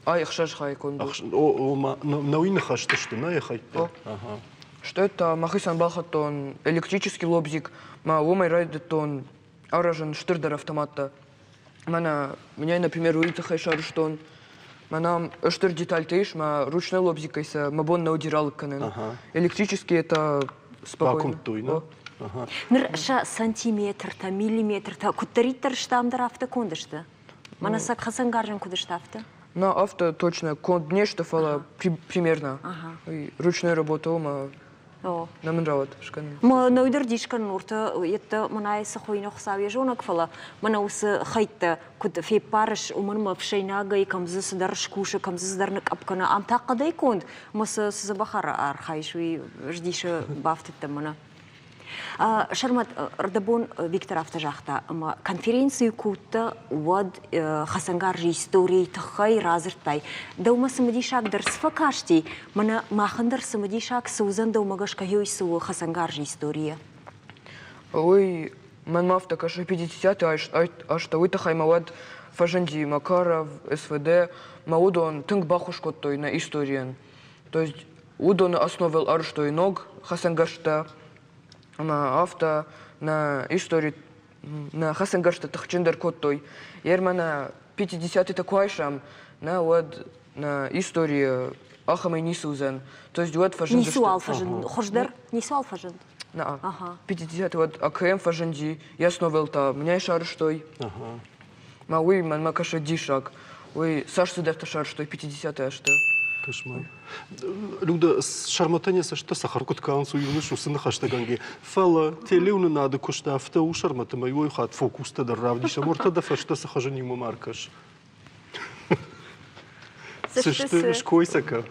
Ай хшаш хай конду. О ма науи нахашта что на яхайта. Ага. Что это махисан балхатон электрический лобзик ма ломай райдетон аражен штырдер автомата. Меня например уица хай шарштон Манам öштер деталь тейш, ма ручной лобзикайся, ма бон наудирал канен. Ага. Электрический это спокойно. Вакуум туйна. О. Ага. Ныр ша сантиметр-та, миллиметр-та, куттариттар штамдар авто кондышты. Мана сак хасангаржан кудыштафты. На авто точно, кон нечто фала примерно. Ага. И ручной работа, ма О. нам нравится. Шкан. Ма наудер дишкан нурта, это мана иса хойнох савья жонак фала. Мана усы хайта, куд фе парыш, уман ма вшейнага и камзы садар шкуша, камзы садарнык апкана. Ам тақадай конд, маса сазабахара архайшуи ждиша бафтыта мана. Шармат, Рдабон Виктор Автожахта, конференцию кута вад хасангаржи истории тахай разыртай. Даума самадишак дар сфакашти, мана махандар самадишак саузан даумагашка йойсу хасангаржи история. Ой, ман мафта каша 50 аж та тахай мавад фажанди Макаров, СВД, маудон тынг бахушкот той на историен. То есть удон основал арштой ног хасангашта. Ама авто на истории на хасангаршта тахчендер коттой. Ермана 50-й такой шам на вот на истории ахамай нисузен. То есть вот фажен. Нису алфажен, хождар, нису алфажен. На. Ага. 50-й вот АКМ фаженди. Я основал та меня шарштой. Ага. Ма уй ман макаша дишак. Уй Саш судефта шарштой 50-й что. Кошмар. Люда, шарматания са что сахаркут каунсу юнышу сына хаштаганги. Фала телеуна надо кушта авто у шармата моего хат фокуста да равниша морта да фашта сахажани му маркаш. Сышты шкойсака.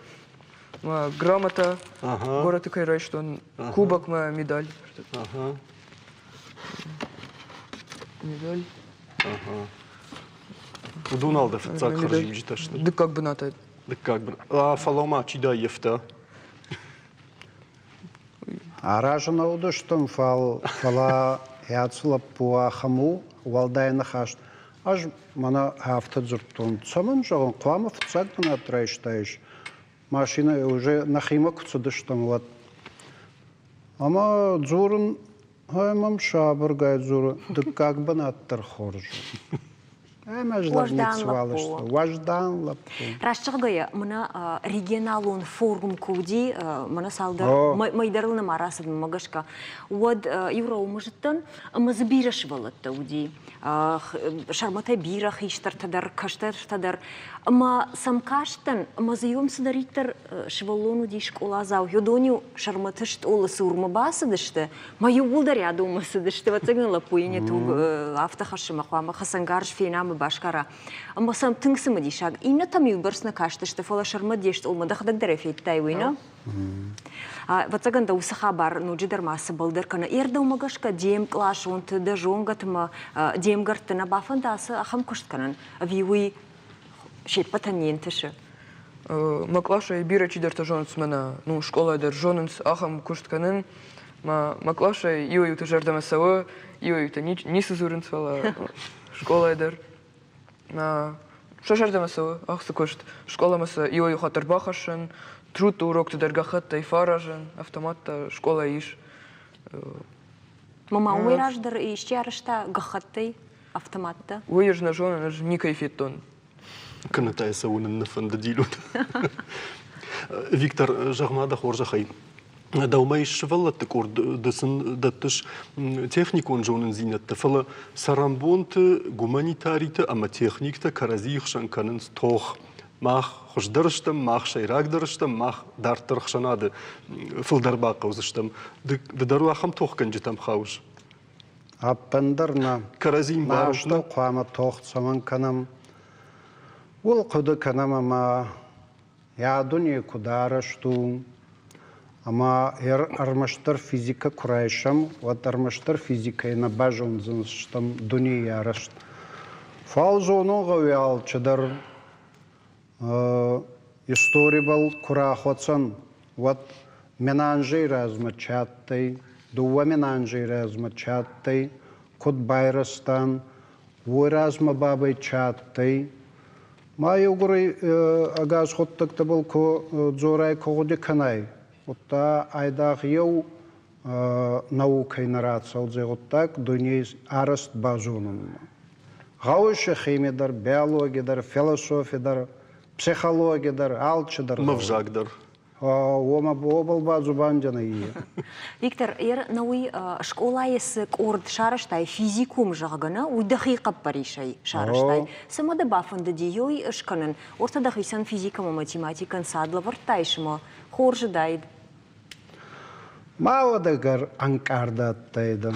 Ма грамота. Ага. Город такой рай, что он кубок ма медаль. Ага. Медаль. Ага. Удунал да фацак харжим житашны. Да как бы надо. Да как бы. А фалома чида ефта. Аражана удыштым фала яцла пуахаму валдайна хашт. Аж мана хафта зуртун. Самым жоғын қуамы фыцак бана трайштайш. Машина уже нахима куцудыштым вот. Ама зурын хаймам шабыр гай зуры. Да как бы наттар хоржу. Важдан лапу. Рашчыгая, мына регионалун форум куди, мына салдар майдарлына марасыдын магашка. Уад евро умыжыттан, амазы бираш валатта уди. Шарматай бирах иштартадар, каштартадар. Ама самкаштан, амазы юмсыдариттар швалону ди школа зау. Йодоню шарматышт оласы урмабасыдышты. Маю булдаряду умасыдышты. Вацагын лапуине туг автохашыма хвама хасангарж фенамы башкара. Ама сам тыңсымы дишаг. Имна там юбарсна каштышты. Фала шарма дешт олмада хадак дерефет тайвина. Вацаганда усаха бар нуджидар масы балдыркана. Ерда умагашка дем клаш онты да жонгатыма дем гартына бафандасы ахам куштканан. Виуи шеппатан ентіші. Маклаша и бира чидерта жонц мена, ну школа дер жонц ахам куштканын. Маклаша иой ута жардама савы, иой ута нисы зурын свала школа дер. Что жардама савы, ахсы кушт. Школа маса иой ухатар бахашын, труд урок тудер гахатта и фаражын, автоматта школа иш. Мама уйраждар и ищарышта гахаттай автоматта. Уйежна жона, наж не кайфеттон. Канатай сауны нафанда дилут. Виктор Жахмада хоржахай. Даумай швалла такор дсын даттыш техникон жонын зинетті. Фала сарамбонты гуманитарийті, ама техникті каразиих шанканын стох. Мах хождырыштым, мах шайрагдырыштым, мах дартырықшанады. Фылдарба қаузыштым. Дыдару ахам тоққан жетам хауш. Аппандарна. Каразиим барышны. Машта қуама тоқ саман канам. Ол құды канам ама ядуне кударашту. Ама армаштар физика курайшам, вот армаштар физика и на бажон зынштам дуне ярашт. Фалзону гавял чадар история был курахотсан, вот менанжей размачаттай, дуа менанжей размачаттай, код байрастан, вой разма бабай чаттай. Май угры агаз хоттакта был ко дзорай когоди канай. Вот та айдах ел наукой нараться, вот так дуне араст базуном. Гауша химидар, биологидар, философидар, психологиядар, алчыдар. Мавжагдар. Ома болба зубандяна и. Виктор, науи школа есі орд шарыштай физикум жағына уйдахи қаппаришай шарыштай. Самада бафанды дейой ышқанын, ортадахисан физикама математикан садла варттайшыма, хоржыдайды. Мауадагар анкардаттайды.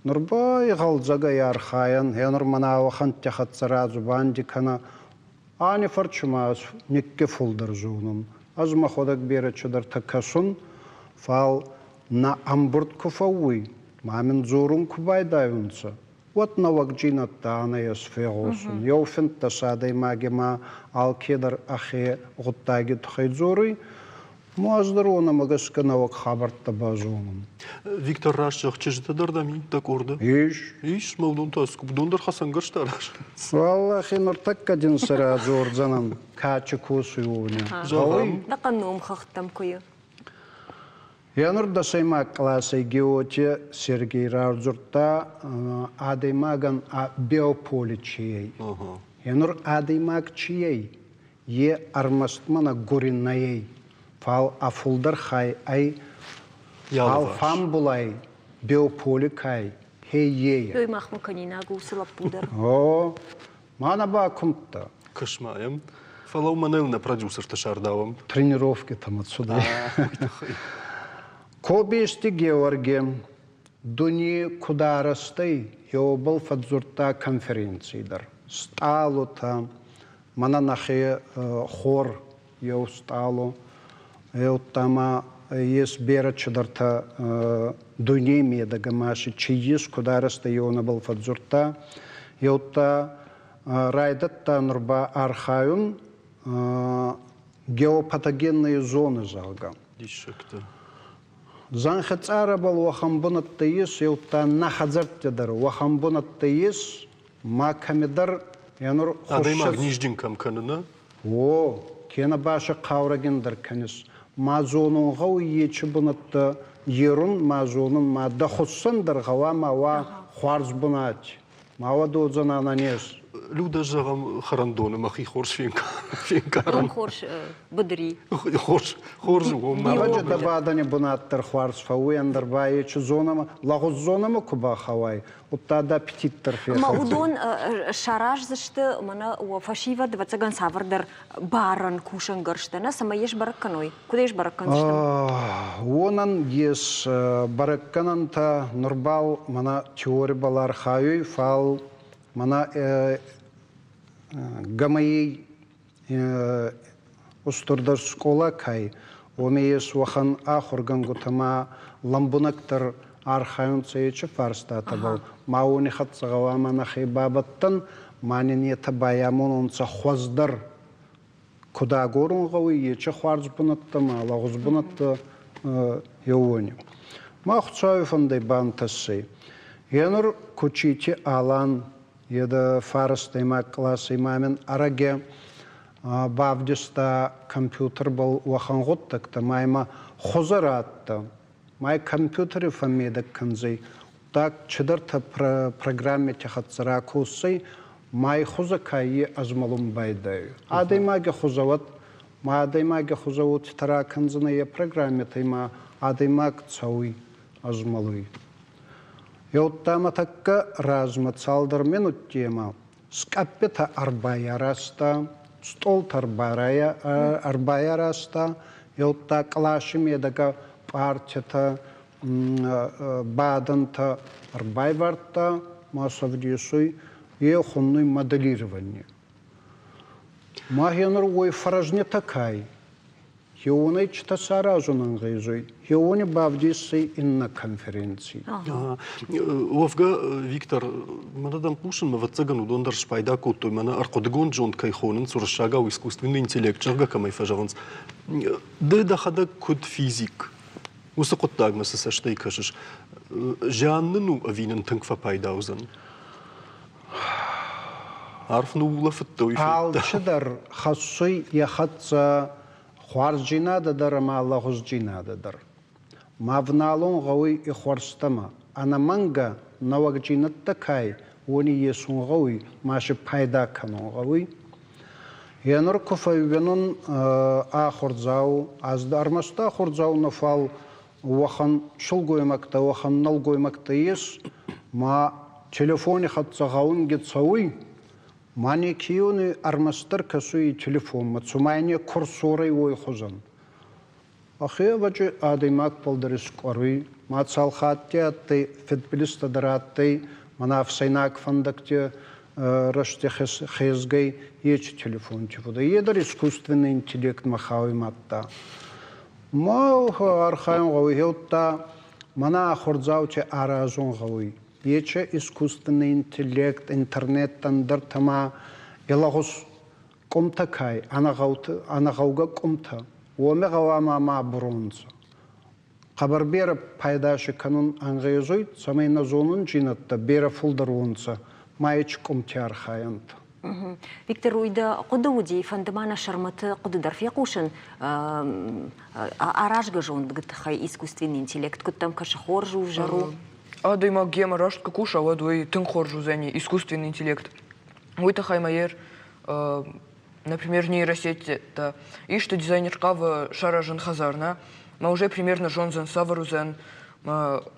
Нұрбай ғалзаға ярхайын, енұр манауахан тяхатсара зубандикана, ани фарчумас некке фулдар зуынын. Азма ходак беречедар такасын, фал на амбурт куфауи, мамин зурун кубайдайынца. Вот на вакджинатта ана ясфегосун. Йоуфент тасадай магима алкедар ахе гуттаги тухайдзоры, муаздар она магаска на вак хабарта базунун. Виктор Рашчах чижитадар дами, так орда? Иш, мавдун таску, бдундар хасангар штараш. Валлахи нуртакка дин сара зорзанан, качы кусуюня. Жағам. Дақанным қақтам көйі. Янур дасайма классай геоте Сергей Раудзурта адаймаган биополи чией. Янур адаймаг чией, е армастмана гориннаей. Фал афулдар хай ай алфам булай биополи кай хей ей. Бөй махмы канина гусылап будар. О, мана ба кумта. Кышмаем. Фалау манелна продюсер ташардавам. Тренировки там отсюда. Кобешти Георгий, дуни кударастай, йобал фадзурта конференцийдар. Стало там, мана нахе хор, йо стало, йо тама ес берачадарта дуни медагамаши, чи ес кударастай йо набал фадзурта, йо та райдатта нурба архаюн геопатогенные зоны залга. Дишекта. Занхацара был вахамбунат таис, юта нахазартедар, вахамбунат таис, макамедар, янур Адаймаг ниждинкам канына. О, кена баша каурагендар канис. Мазонун гау ечи бунатта ерун мазонун ма дахуссандар гава мава хуарз бунат. Мава дозан ананес. Люда жағам харандоны махи хорш фенкарам. Хорш бұдыри. Хорш ома. Маваджа дабадане бунаттар хуарз фауи андар ба ечи зонама, лагуз зонама куба хавай. Уттада петиттар феха. Ма удон шараш зашты, мана фашива двадцаган савардар баран кушан гарштана, сама еш баракканой. Куда еш бараккан зашты? Онан ес бараккананта нурбал мана теория балар хаюй фал мана гамаей устурдар школа кай, омеес вахан ахурган гутама ламбунактар архайун цеечи фарстата был. Мауни хатсагава мана хейбабаттан манин табаямун онца хваздар. Куда горун гауи ечи хварз бунатта ма, лагуз бунатта йовони. Ма хцаюфандай бантасы. Янур кучити алан еда фарстайма классы мамин араге бавдиста компьютер был ваханготтакта майма хозаратта. Май компьютеры фамеда канзай. Так чидарта программе тяхатсара кусай май хозакайи азмалум байдаю. Адаймаге хозават, ма адаймаге хозават тара канзана я программе тайма адаймаг цауи азмалуи. Йоттама такка разма цалдар минут тема. Скаппета арбая раста, столт арбая раста, йотта клаши медага партията баданта арбай варта масавдисуй и хунной моделирование. Магенер ой фаражне такай. Йоуны чта саразунан гайзуй. Йоуны бавдисый инна конференции. Уавга Виктор, манадан пушин ма ватсагану дондар шпайда коттой мана аркодгон джон кайхонен сурашага у искусственный интеллект чарга камай фажаганс. Да хада код физик. Уса коттагма се саштай кажеш. Жанну авинен тънква пайдаузан. Арфну улафттой. Алчдар хасуй яхатса хварджина дадар ма лагузджина дадар. Мавналон гауи и хварстама. Ана манга навагджинат такай, вони есун гауи, маши пайда канон гауи. Янур кофайвенун ахурзау, аз армаста ахурзау нафал уахан шулгоймакта, уахан налгоймакта ес, ма телефоне хатцагаун гетсауи, мани киюни армастар касуи телефон, мацумайне курсорой ой хузан. Ахе ваче адаймак полдарис коруи, ма цалхатте, федпилиста даратте, мана всайнак фандакте, раште хезгай, ече телефон типа. Едер искусственный интеллект махауи матта. Ма архаем гауи хеутта, мана ахурзауче аразон гауи. Ече искусственный интеллект, интернет тандартама, елагус комта кай, анагауга комта. Оме гавама ма бронза. Хабарбера пайдаши канун ангайзуит, самай назонун джинатта, бера фулдаронца, маич комти архаянт. Виктор, уйда кудауди фандамана шарматы кудудар фиякушин аражга жон дгтхай искусственный интеллект, куттам кашахоржу жару. Адайма гема рашт какуша, вот вы тынхоржу зани искусственный интеллект. Вы тахай майер, например, нейросеть, да, и что дизайнерка в шаражен хазарна, мы уже примерно жонзен саварузен,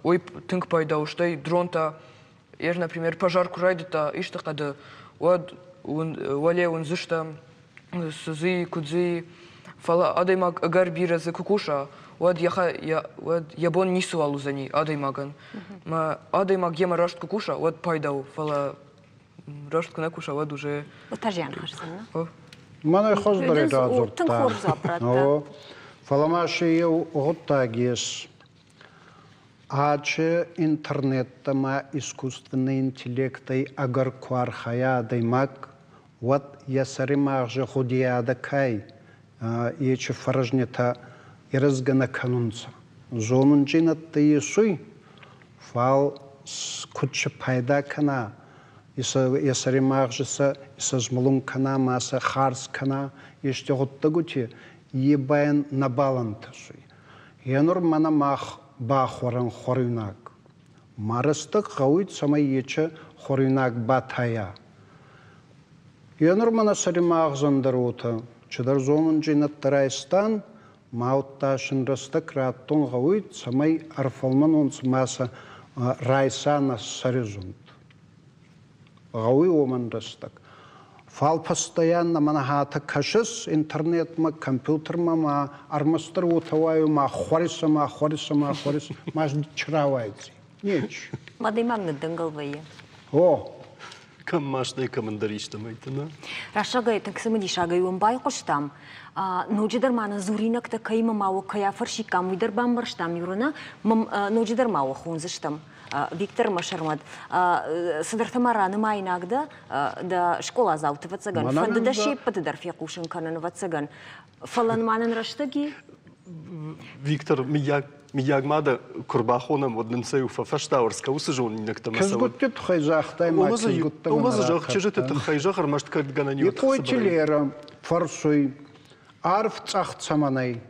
ой тынк пайда уштай дронта, например, пожарку райдета, и что когда вот вале он зышта сзы кудзы фала адайма гарбира за кукуша, вот ябон не суалу за ней адаймаган, адайма гема рашт кукуша, вот пайдау фала рашт кукуша, вот уже. Вот тажян хашсан, да? Мана хозбаре дазурта. Тынхорза брата. Фаламаши ев готагес. Аче интернеттама искусственный интеллектай агар квархая даймак, вот ясаримах же худияда кай, ече фаражнета и разгана канунца. Зонун джинатта есуй, фал куча пайда кана, ясаримах же са змлун кана, маса харс кана, еште готтагути, ебаен набалантасуй. Янур мана мах бахоран хорюнак. Марастак гауит самай ече хорюнак батая. Янур мана саримах зандарута, чедар зонун джинат тарайстан, маутташын растак раттон гауит самай арфалман онс маса райсана саризунт. Гауи оман растак. Фал постоянно манахата кашис, интернет ма, компьютер ма, армастер утаваю ма, хориса, ма чравайцы. Неч. Мадаймагны дынгалвайы. О! Кам маштай командаришта майтана. Рашагай таксамади шагай умбай коштам. Ноджидар мана зуринакта кайма мау кая фаршикам уйдар бамбарштам юрана, ноджидар мау хунзаштам. Виктор Машармад, Садартамараны майнагда, да школа заутыва цыган. Фанды да шеппаты дарфекушин кананова цыган. Фаланманын раштаги? Виктор, миягмада курбахонам воднымсаю фафаштауэрска усыжон нинактама саван. Кезгуттет хайзахтай мачын гуттаган. Омаза жақ чежеты тахайжахар машт кардгана не Икой телера, фарсуй, арф цахт саманай.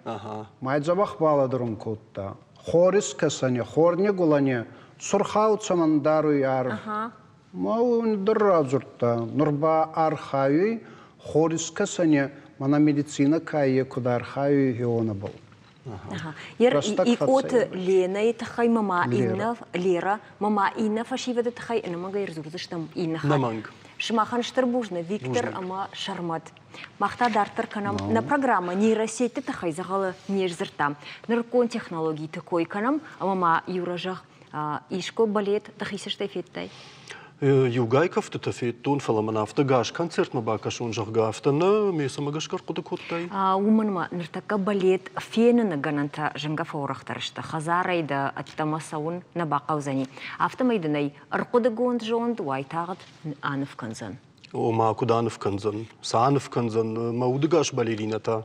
Майдзабах баладырын кутта. Хорис касане, хорне гулане. Сурхаут самандару яр. Маун дразурта. Нурба архаюй, хорис касане, мана медицина кае куда архаюй геона был. Ер и от Лена и тахай мама инна Лера, мама инна фашивада тахай инамага ирзурдыштам инна хай. Наманг. Шмахан штырбужна Виктор ама Шармат. Махта дартар канам на программа нейросети тахай загала нежзыртам. Наркон технологии такой канам, мама юражах ишко балет тахисыштай феттай. Югайков тафет тон фаламанафта гаш концерт мабакашун жахгафта на месамагашкар кудакуттай. Уманма ныртака балет фенена гананта жангафа урахтарышта. Хазарайда аттамасаун на бакаузани. Автомайданай аркудагон жонд уайтагат анов канзан. О, ма куданов канзан, санов канзан, маудагаш балерината.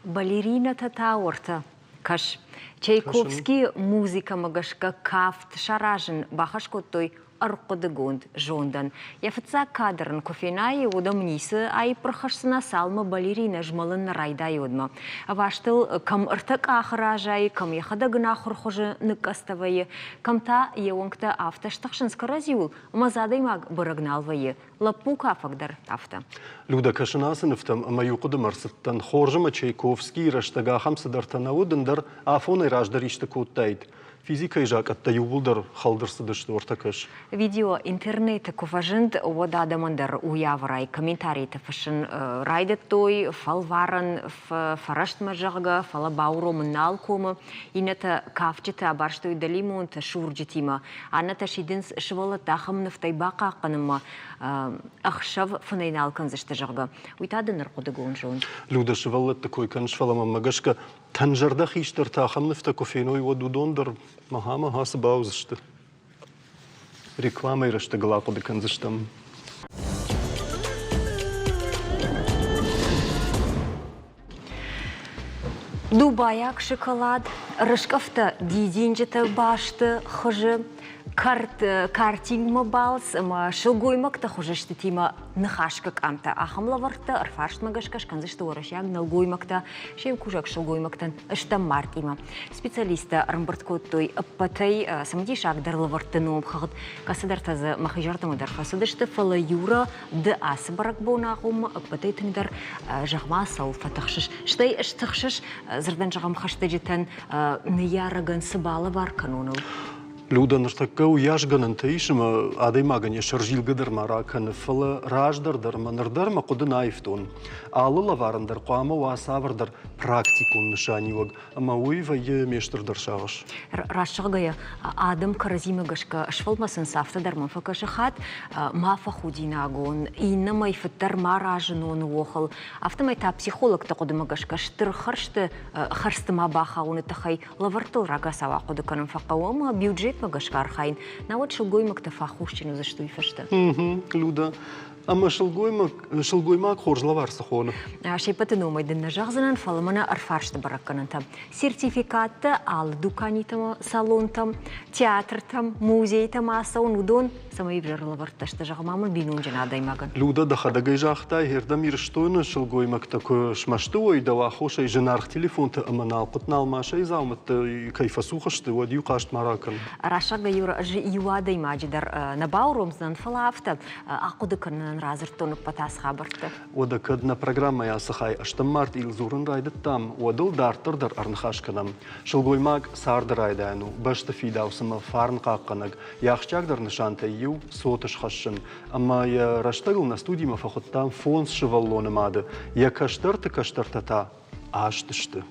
Балерината таурта. Каш Чайковский музыка магашка кафт шаражын бахашкоттой арқыдығунд жондан. Яфытса кадрын кофенай одам нисы ай прохашсына салма балерина жмалын райдай одма. Ваштыл кам ыртық ахыражай, кам яхадагын ахырхожы ныкаставайы, камта еуңкта авташтақшын скаразиул, мазадай маг бұрыгналвайы. Лапу кафагдар авто. Люда Кашинасыновтам маюқыды марсыттан хоржыма Чайковский раштага хамсыдартана одындар афоны раждаришты кодтайд. Физика и жак атта юбулдар халдырсыдышты ортакаш. Видео интернет куважынд ода адамандар уяврай комментарий тафашын райдет той фалваран фарашт мажага фала бауру мнал кома инета кафчета барштой далимон та шурджитима аната шидинс швала тахам нафтай бака каныма ахшав фанайнал канзышты жага уйтады наркоды гонжон. Люда швалет такой каншвалама магашка танжарда хиштар тахам нафта кофеной водудондар махама хасы баузышты. Реклама ирашты галаподы канзыштам. Дубаяк шоколад, рышкафта дидинджета башты хыжы, картинг мабалс, ма шылгоймакта хыжышты тима нахашкак амта. Ахамлаварта арфаршт магашкаш канзышты орашяг налгоймакта, шем кужак шылгоймактан ыштам мартима. Специалиста рамбарткоттой аппатай самдишак дарлаварты номхагд, касадартазы махижартамы дарфасыдышты фала юра ды асы барак бонағым аппатай тыңдар жағма сау фатақшыш. Штай ыштықшыш зырдан жағам хашты жетен нияраган сыбалы бар канону. Люда ныртакка уяжганын таишыма адаймагане шаржилгыдар мараканы фала раждардар манардарма куды наифтон. Алы лаварындар қуама уасавардар практикун нышаниуаг, ама уйва е мештырдар шағыш. Рашығая адым каразимагашка швалмасын сафтадар мафакашы хат мафа худинагон, инна майфыттар маражынуын уохал. Автомайта психологта кудымагашка штырхаршты харстыма баха уны тахай лавартыл рага сава куды каным фақауама бюджет магашкар хайын. На вот шылгоймакта фахушчину за что и фашта. Люда. Ама шылгоймак хоржлавар сахоны. Шейпаты номайдын нажағзынан фаламана арфаршты баракканынтам. Сертификатты ал дуканитам, салонтам, театртам, музейтам асаун удон самай вжарлаварташты жағамамын бинун жана адаймаган. Люда дахадагай жахтай хердам ирштойны шылгоймак такой шмашты ойдава хошай женарх телефонты аманал пытнал машай заумытты кайфасухашты води юқашт маракан. Рашага юра юадай маджидар на баурумздан фалафта ақудыканын разыртоны патас хабарты. Ода кадна программа ясахай аштам март илзурын райдыт там, одыл дартырдар арнхашканам. Шылгоймак сарды райдайну, башты фидаусыма фарн қаққанаг, яхчагдар нышанта ю сотыш хашын. Ама я раштагыл на студийма фахоттам фонс шываллоны мады. Я каштырты каштыртата. Аштышты.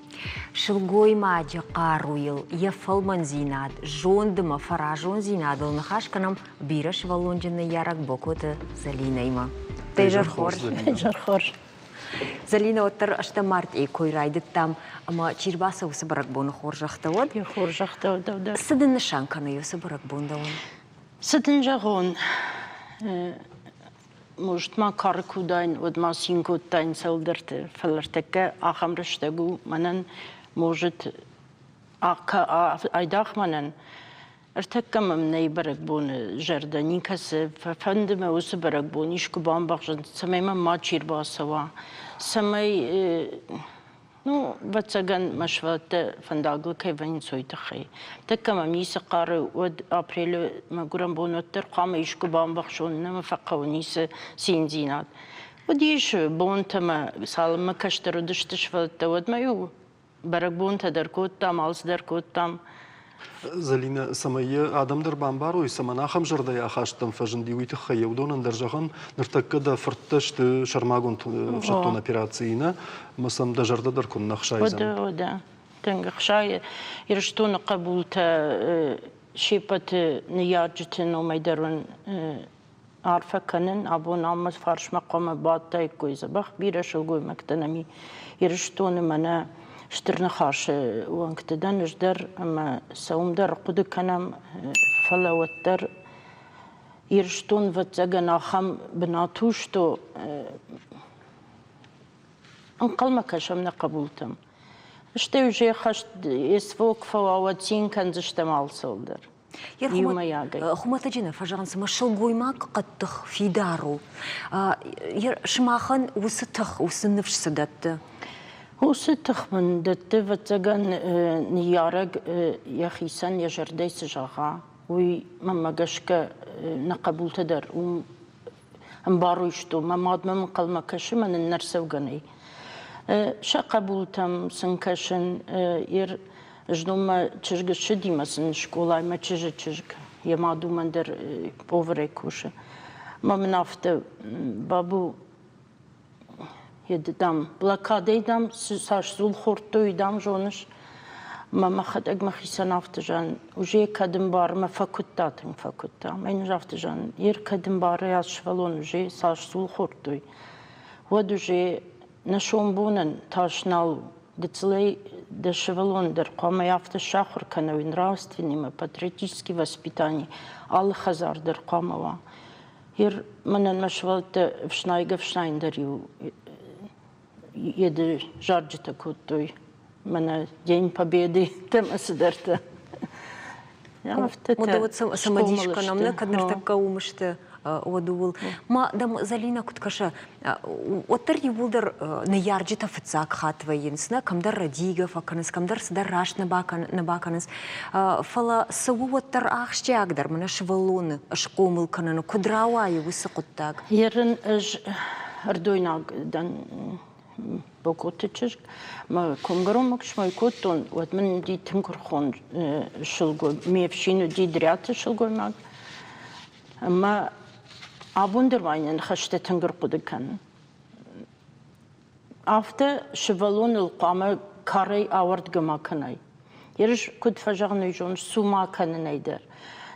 Шылгойма жақаруил, ефалман зинад, жондыма фаражон зинадыл нахашканам бираш валонжыны ярак бокоты Залинайма. Тейжархор. Залина оттар ашта март кой райдыт там, ама чирбаса усы барак боны хор жақтауад? Хор жақтауад, да. Сыдын нышанканы юсы барак бондауан? Сыдын жағон. Может, ма каркудайн, вот ма синкудайн салдырты, фалартекке ахамрыштагу, манан, может, айдах манан, артеккамам ней барак боны жерда, никасы, фандыма усы барак боны, ишку бамбахжан, самайма ма чирбасава, самай, ну, ватсаган машвата фандагл кайвайн сойтахай. Теккамам ниса қары од апрелі магурам боноттар, қама ишку бамбахшон, нама фақау ниса синзинат. Од еші бонтама салыма каштару дыштышвалта, од маю барак бонта дар коттам, алс дар коттам. Залина самая адамдар бамбару и саманахам жырда яхаштам фажынди уйтыхха еудонан даржахан ныртакка да фыртташты шармагун в шаттон операцийна масам да жардадар кун нахшайзам. Ода. Тангахшай ирштуна кабулта шипаты нияджты номайдарун арфа канын абон алмаз фарш мақама баттай койзабах бирашыл гоймактанами ирштуна мана شترنا خاش وانكتدان نجدر أما سومدر قد كنام فلوتر يرشتون فتزجنا خم بناتوشتو انقل ما كشمنا قبولتم Что уже хаш эсвок фауатин канзыштамал солдер. Юма ягай. Хуматаджина фажанс машал гоймак каттах фидару. Шмахан усатах усынывш садатты. Усатах من دته وتجن نيارج يخيسن يجردي سجاها وي مما جشك نقبول تدر مبارويشتو ما ماد من قلما كش من النرسة وجني شقبولتم سنكشن ير جنوما تشجع شدي مثلا شكولا ما تشجع يمادو من در بوفريكوشه ما منافته بابو يددم بلاكاديدم ساش زول خورتويدم جونش ما خدق ما خيسان افتجان وجي كدم بار ما فكتاتن فكتا ما نجافتجان ير كدم بار يا شفلون وجي ساش زول خورتوي ودو جي نشون بونن تاشنال دцлей до шевелон дер кома яфта шахр канави нравственными патриотические воспитания ал хазар дер комава ир манен машвалте в шнайга в шнайндерю еды жарджита куттой мана день победы тем асдерта Модават самодишка нам не каднер така умышты одувул. Ма дам залина куткаша. Оттар ювулдар не ярджита фцак хатваинсна, камдар радига факанс, камдар сдар раш на баканс. Фала саву оттар ахщагдар, мана швалоны, ашкомыл канану, кудрауа ю высокоттак. Ерен ардойнаг дан بوكوتشك ما كونغرومك شوي كوتون واتمن دي تنكرخون شلغو ميفشينو دي دريات شلغو ماك اما ابوندر واين خشت تنكرقد كان افته شفالون القامه كاري اورد جما كناي يرش كنت فجرني جون سوما كان نيدر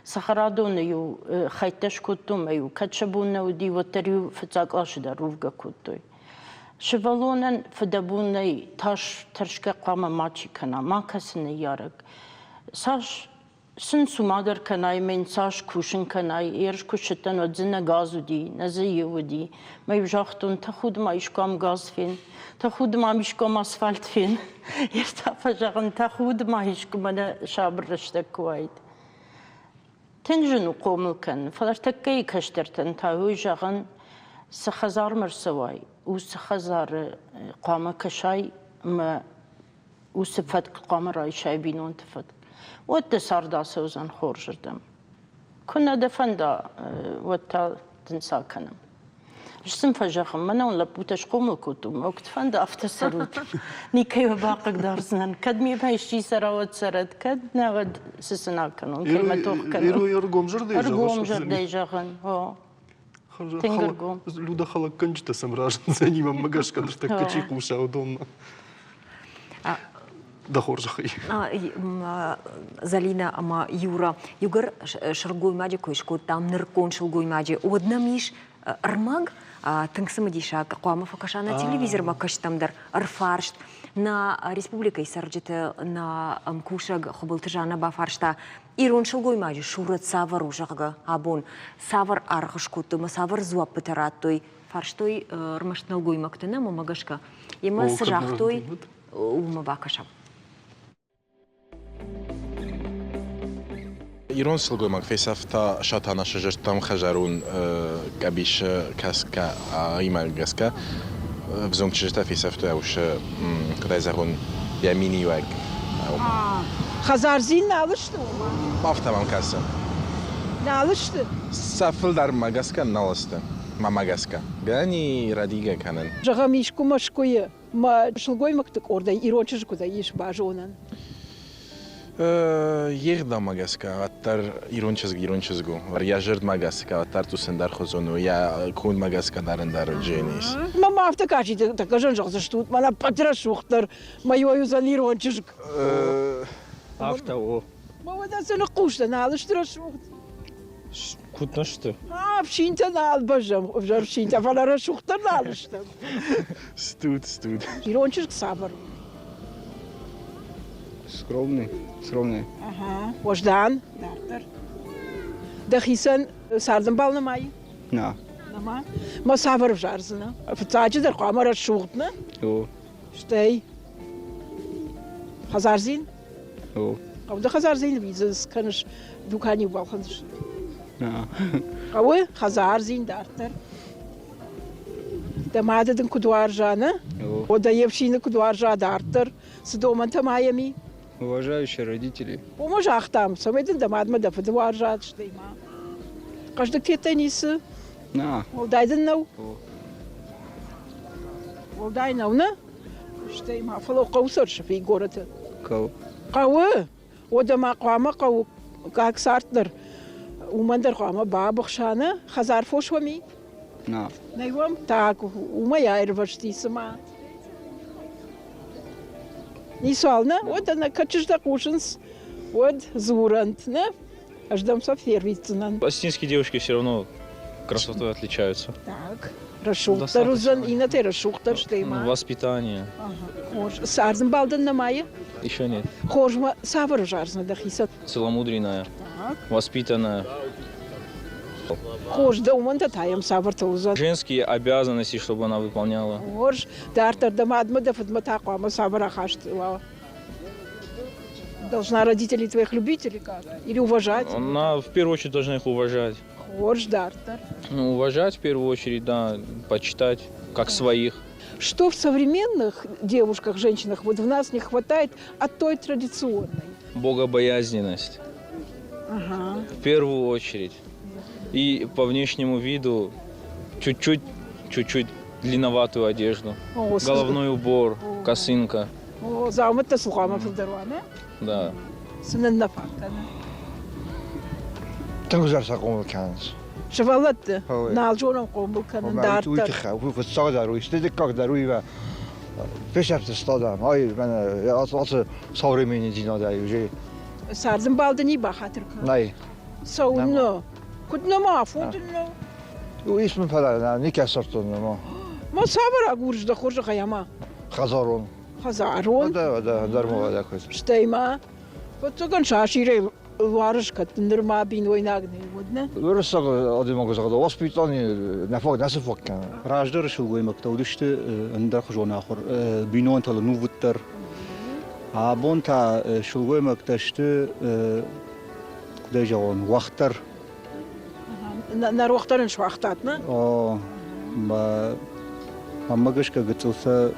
سخرادون يو خيتش كوتوم يو كاتشبون ودي وتريو فتاقاش دروفغا كوتوي شفالونن فدبوني تاش ترشكا قاما ماتشي كنا ما كسن يارك ساش سن سومادر كناي من ساش كوشن كناي يرش كوشتن ودزنا غازو دي نزي ودي ما يبجاختون تاخد ما يشكام غاز فين تاخد ما يشكام اسفلت فين يستفجرن تاخد ما يشكام انا شابر رشتك كويت تنجنو قومل كان فلرتكي كشترتن تاهو جاغن سخزار مرسواي وسخزار قامة كشاي ما وسفت قامة راي شاي بينون تفت والتسار دا سوزان خورجردم كنا دفندا وتا تنسا كنم جسم فجاخم منا ونلبوتش قوم كتوم وقت فندا افتسروت نيكي وباقك دارزنان كد مي بايشي سراوت سرد كد ناود سسنا كنون كلمة توق كنون يرقوم جردي جاغن Люда халакканчта самражен за нима магашка, так качи куша удобно. Да хоржахай. Залина ама Юра, югар шаргой маджи койшко там ныркон шалгой маджи. Одна миш армаг тыңсымадишак қуама факаша на телевизор макаш тамдар арфаршт на республика исарджите на кушаг хобылтыжана бафаршта ирон шалгой маджи шурат савар ужага абон савар архашкутума савар зуап петераттой фарштой рмаштналгой мактына мамагашка ема сажахтой ума бакаша. ایران سلگوی مگفیسف تا شاتانا شجرت تام خجرون کبیش کسکا ایمال گسکا بزنگ شجرت فیسف تو اوش کدای زهون یمینی وگ خزارزین نالشتو بافتا من کسم نالشتو سفل در مگسکا نالسته ما مگسکا گانی ردیگه کنن جغامیشکو مشکویه ما شلگوی مکتک орда ایرانچش کدا ایش باجونن یک مگسکا واتر ایرونچزگو وریا جرد مگسکا واتر تو سندر خزونو یا کون مگسکا درندر جینیس ما افته کاچی تا جن جغزشتوت مالا پترش وختر ما یوزن ایرانچش افته او ما ودا سن قوشت نالشترش وخت کودنشته بشینتا نال بجم بشینتا فلارش وختر نالشتم студ ایرانچش صبر скромный. Ага. Вождан. Дахисан сардамбал намай. На. Нама. Ма савар в жарзна. Фцачи дар камара шухтна. О. Штей. Хазарзин? О. Қауды Хазарзин визыз каныш дукани балхандыш. На. Қауы Хазарзин дартар. Дамадыдың кудуар жаны. Ода евшины кудуар жа дартар. Сдоман тамаями. Уважающие родители. Поможе ахтам. Самайдын дамадма да фудуар жа штейма. Каждый кетенисы. На. Олдайдын нау. Олдай нау на. Штейма. Фало қаусар шафи гораты. Кау. Қауы. Ода мақуама қау. Как сарттыр. Умандар қауама бабықшаны. Хазар фошвами. На. Найвам так. Ума яйрвашти сама. Нисуална. Ода на качышда кушанс. Од зурант. На. Аждам софервицынан. Палестинские девушки все равно красотой отличаются. Так. Расшухтар узан. И на те расшухтар штейма. Воспитание. Сарзын балдан на майя. Еще нет. Хожма савар жарзна да хисат. Целомудренная. Так. Воспитанная. Хож да уманта таям савар таузан. Женские обязанности, чтобы она выполняла. Хож дартар да мадма да фадма такуама савара хашт. Должна родителей твоих любить или как? Или уважать? Она в первую очередь должна их уважать. Хож дартар. Ну, уважать в первую очередь, да, почитать как своих. Что в современных девушках, женщинах, вот в нас не хватает от той традиционной? Богобоязненность. Ага. В первую очередь. И по внешнему виду чуть-чуть длинноватую одежду. О, Головной убор, косынка. О, заумата слухама филдеруана. Да. Сынын нафакана. تنقزر ساقوم كانس. شفالت هو. نالجون قوم كان وما دارتر. ويتخا وفي الصادر ويستدك كقدر ويبا. فشفت الصدام هاي من أصلا صوري من الجنة ده يجي. سارزن بالدني بخاطر كان. ناي. سونا. كنا ما فوتنا. واسم فلا نكسرتون ما صبر أقولش ده خرج خيامة. خزارون. خزارون. ده درمو ده كويس. شتيما. فتوكن شاشيري وارش كتندر ما بين ويناغني ودنا. ورسق أدي ما قصده واسبيتاني نفوق ناس فوق كان. راجدر شو مكتوب دشت اندر خجون آخر بینون تل نووتر عبون تا شو مكتشت ده جوان وقتر نروخترن شو وقتاتنا. ما قش كقصة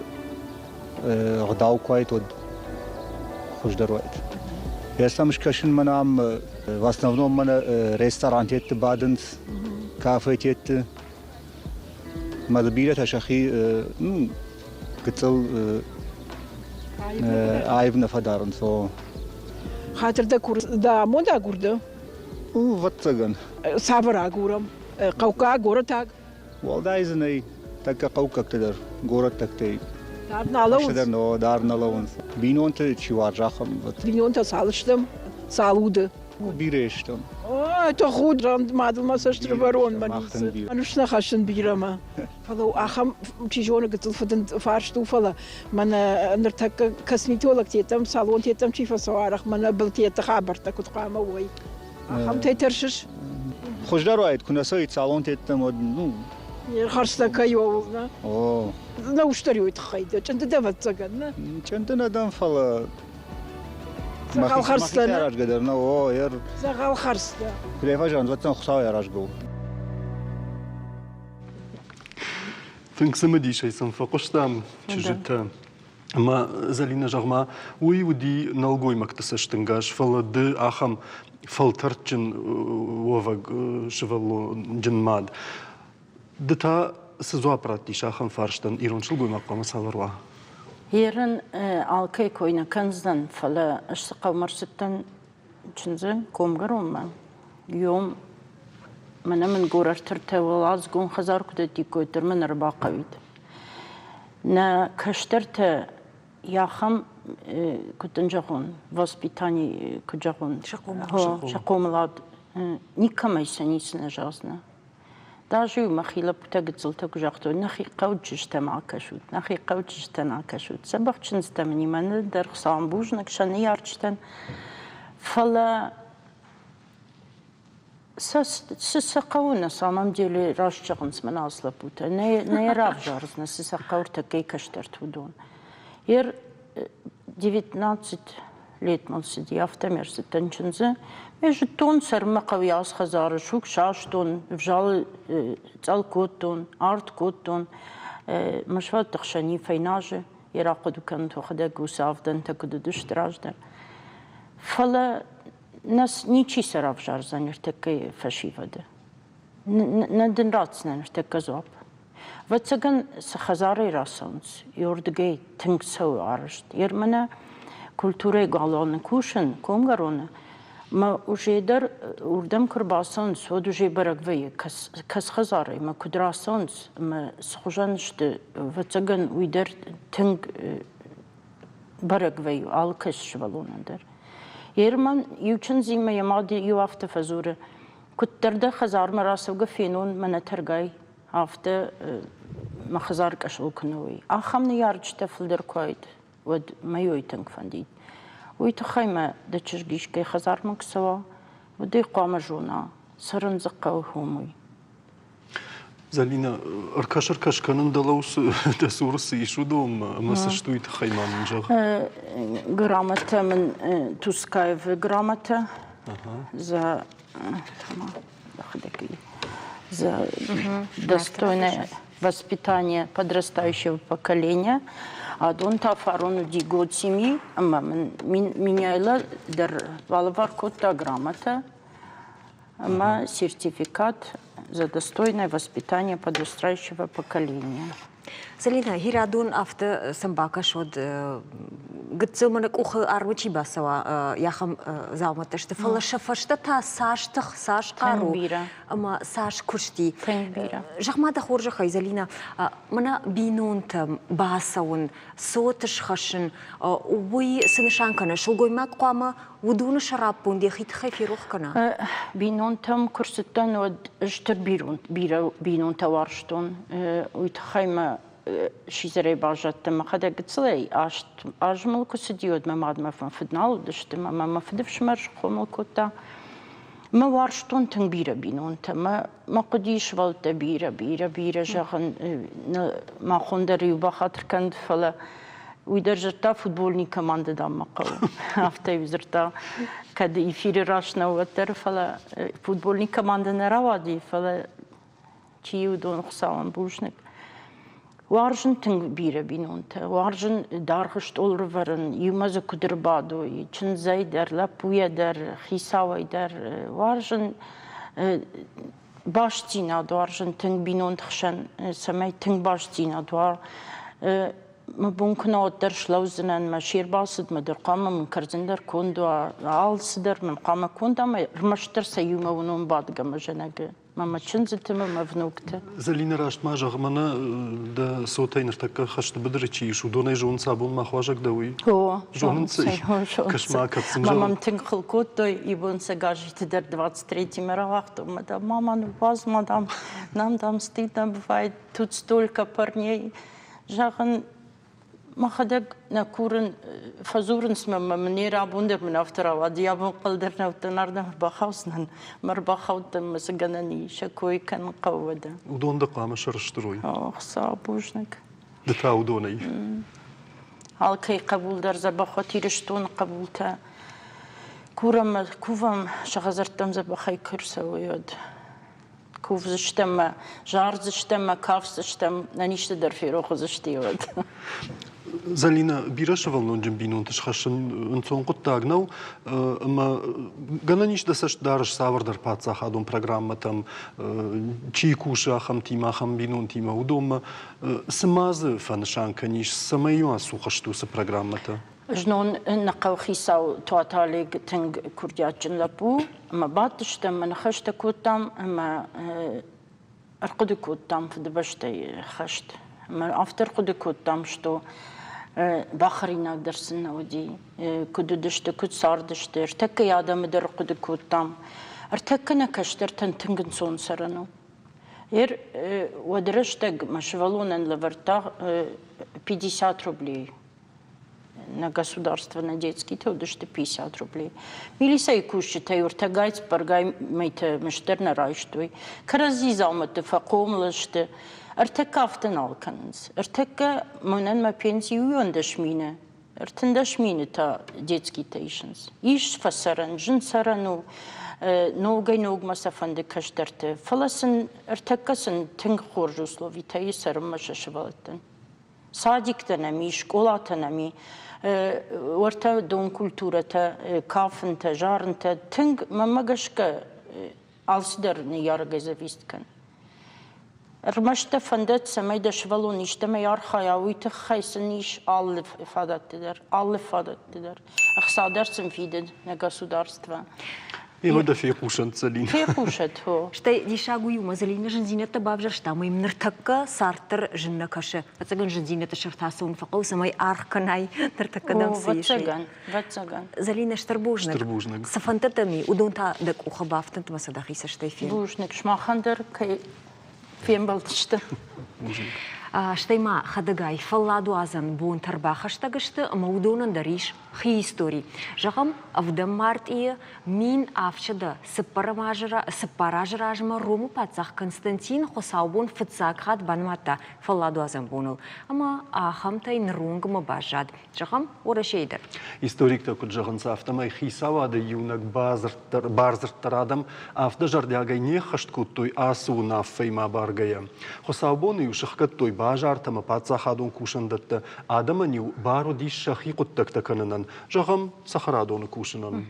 غداو كويت ود خجدر وقت. Я мش кашин манам в основном мана ресторантет баденс кафетет мадбирет ашахи ну قتل عيبنا فدارن سو خاطر ده كور ده مو ده كورده وفتغن صبر اقورم قوقا غورتاق والله إذن تك قوقا تقدر غورت تكتي دارنا لون شدر نو دارنا لون بينون تشوار جاخم بينون تسالشتم سالوده وبيرشتم تو خود راند مادل ما سشتر برون منيس أنا شنا خشن بيرما فلو أخم تيجون قتل فدن فارش توفلا من نرتك كسميتولك تيتم صالون تيتم شيف صوارخ من بلتيت خابرتك كنت قامة وي أخم تيترشش خجدر وايد كنا سويت صالون تيتم نو خرستك يوولنا أوه نوشتري ويتخيد كنت دفت سكن كنت ندم فلا زغال خرستنا راج قدرنا أوه ير زغال خرستا كليفا جان زتن خصاوي راج جو تنقسم دي شيء سنفقشتام تجت ما زلينا جغما وي ودي نلقوي مكتسش تنقاش فلا د أخم فلترتجن وفق شفلو جن ماد دتا سزوا براتي شاخم فارشتن إيرون شلقوي مقام سالروا هيرن alkay koyna kanzdan fala ışsıqa marsitten çınzı komgaroma yom mana min gorartır tevlaz gon khazar kudati koytır min arba qavit na kashtarta yaxam kutanjagon воспитание kujagon shaqomlad никамайса нисна жазна даже у махила путагцл такжахто нахи qawjishtam akashut нахи qawjishtan akashut sabaqchin stamni man dar xsam bujnak shani yarchtan фала сисақауна на самом деле расчағынс мына аслапута не равжарзна сисақаур такей каштарт удон ер 19 лет мал сиди автомерсы танчынзы. Между тон сарма кавяс хазары шук шаштон, вжал цалкотон, арткотон, машват тахшани файнажи, иракуду кан тухада гусавдан такуду душтраждар. Фала нас ничи саравжар занер такой фашивада. Наден рацнер такой зоб. Вацаган сахазары расанс, юрдгей тингсау аршт. Ермана культурой галаны кушен, комгарона. ما وجدر وردم كرباسانس ودوجي برقوي كس خزاري ما كدراسانس ما سخجانشت وتجن ويدر تنج برقوي alkış şvalonandır. Yerman yuçun zima yamadi yu hafta fazure kuttarda khazar marasavga fenun mana tergay hafta ma khazar kashul kunoy. Akhamni yarjta filder koyd wad mayoy tank fandid. ويتخيم دتشجيش كي خزار مكسوا ودي قام جونا سرن زقوا هموي Залина, аркаш канын далаус тасурсы ишу дом, маса что и тахайма манжах. Грамота من Тускаев грамота за за достойное воспитание подрастающего поколения. А дон тафарону дигод семьи, меняла дар валвар кота грамота, сертификат за достойное воспитание подрастающего поколения. Залина, хирадун авто самбака шод гцуманак ухы арвичи басава яхам зауматашты фалашафашта та саштах саш кару ама саш кушти жахмада хоржа хай Залина мана бинунтам басаун соташ хашин уй сыншанкана шулгоймак қама удуны шарапун де хит хай фирухкана бинунтам курсуттан од штыр бинунта варштон уйтхайма شیزری باجت ما خدا قصلی آجمل کسیدیود ما ماد ما فدنال داشت ما فدفش مرش خمل کتا ما وارشتون تنبیره بینون ما قدیش ولت بیره جهان ما خوندری و بخاطر کند فلا ویدرجتا فوتبولنی کمانده دام مقاو هفته ویزرتا کد ایفیری راش نوتر فلا فوتبولنی کمانده نروادی فلا چیو دون خسالن بوشنک وارجن تنبيره بينونتا وارجن دارخشت اولرفرن يمز كدربادو يچن زيدر لابويا در خيساوي در وارجن باشتينا دوارجن تنگ بينونت خشن سمي تنگ باشتينا دوار ما بونكنا در شلوزنن ما شير باسد ما در قامه من كرزندر كوندو عالسدر من قامه كوندا ما رمشتر سيوما ونون بادقا ما جنگه ما چنزتم ما внукте. Залина рашт мажа гмана да сотайнер така хашт бедричи шу донай жон сабун махважак да уи. Жонцы. Кошмак отсынжал. Мамам тинхл коттой и бон се гажите дер 23 меравахту. Мама, ну вас, мадам, нам там стыдно бывает, тут столько парней. Жахан مخدق نكورن فزورن اسمه منير أبوندر من أفترا ودي أبون قلدرنا وتنارنا مربخاوسنا مربخاوت مسجنني شكوي كان قوده. ودون دقة مش رشتروي. خصاب وجنك. دتاو دوني. هالكي قبول در زبخاتي رشتون قبولته. كورم كوفم شغزرتم زبخاي كرسه ويود. كوف زشتم جار زشتم كاف زشتم نانيشت در فيروخ زشتيود. Залина бираше вълнон джембинон тъжхашен înцон коттагнал, ама гананиш да също дараш савърдър пацах адом программатам, чи кушахам тимахам бинон тима удома, самазы фаншанканиш, самайо сухашту са программата. جنون نقاو خيساو تواتاليق تنگ كرديات جنلبو اما باتشتم من خشت كوتام اما ارقد كوتام في دبشتي خشت اما افتر قد كوتام شتو بخرينا درسنا ودي كدو دشت كد صار دشت ارتك يا ادم در قد كوتام ارتكنا كشتر تنتنگن سون سرنو ير ودرشتك مشغلونا لورتا 50 рублей на государственный детский, то дошли 50 рублей. Милисей кушайте, уртагайц, паргай, мейте, мештерна райштуй. Карази залмате, факомлаште. Артека автоналканс. Артека монен ма пенсию юндашмине. Ртындаш минута детский тейшнс. Иш фасаран, жин сарану, ногай ногмаса фанды каштерте. Фаласын ртакасын тынг хоржу условитаи сарымаша шывалаттан. Садиктанами, школатанами, орта дон культурата, кафынта, жарынта, тынг мамагашка алсыдарны яргазависткан. Рмашта фандат самайда швалон иштамай архая уйты хайсыниш аллыф фадаттыдар, Ахсадарсын фиден на государство. И вода фекушан целин. Фекушат, хо. Штай дишагую мазалина жинзинета бабжар штамай ныртакка сартыр жинна кашы. Вацаган жинзинета шартасын фақау самай арканай ныртаккадан сейшей. Вацаган. Залина штарбужнак. Штарбужнак. Сафантатами удонта дак ухабафтан масадахиса штай фин. Бужнак шмахандер кай фембалтышты. Штайма хадагай фалладу азан бун тарбаха штагышты маудонан дариш хи истории. Жахам авдам март и мин авчада сапаражражма рому пацах Константин хосаубун фыцакхат банмата фалладу азан бунул. Ама ахам тайн рунгма бажад. Жахам орашейдер. Историк такой жахан сафтамай хисавады юнак барзыртарадам авда жардягай не хаштку той асу на фейма баргая. Хосаубун и ушахкат той бажартама пацахадун кушандатта адама ню бару диш шахи куттактаканан. Жахам сахарадону кушанан.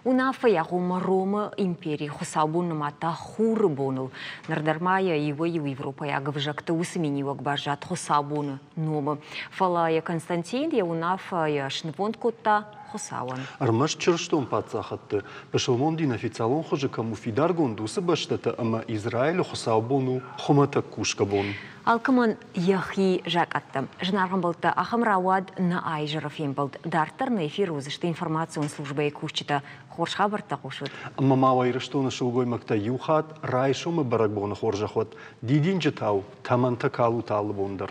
Унафа яхума Рома империи хосаубун намата хур бонул. Нардармая его и в Европе ягвжакта усменивак бажат хосаубун нома. Фалая Константин я унафа я шнвонт котта хосауан. Армаш черштон пацахатты. Пешалмон дин официалон хожи кому фидар гондусы баштата ама Израиль хосаубону хомата кушкабон. Алкаман яхи жакаттам. Жнарган болта ахам равад на айжаров ембалд. Дартар на эфир узышты информацион службы кушчита. Хоршха барта кушут. Ама мавайрыштона шулгой макта юхат райшумы баракбона хоржахот. Дидин житау таманта калу талыбондар.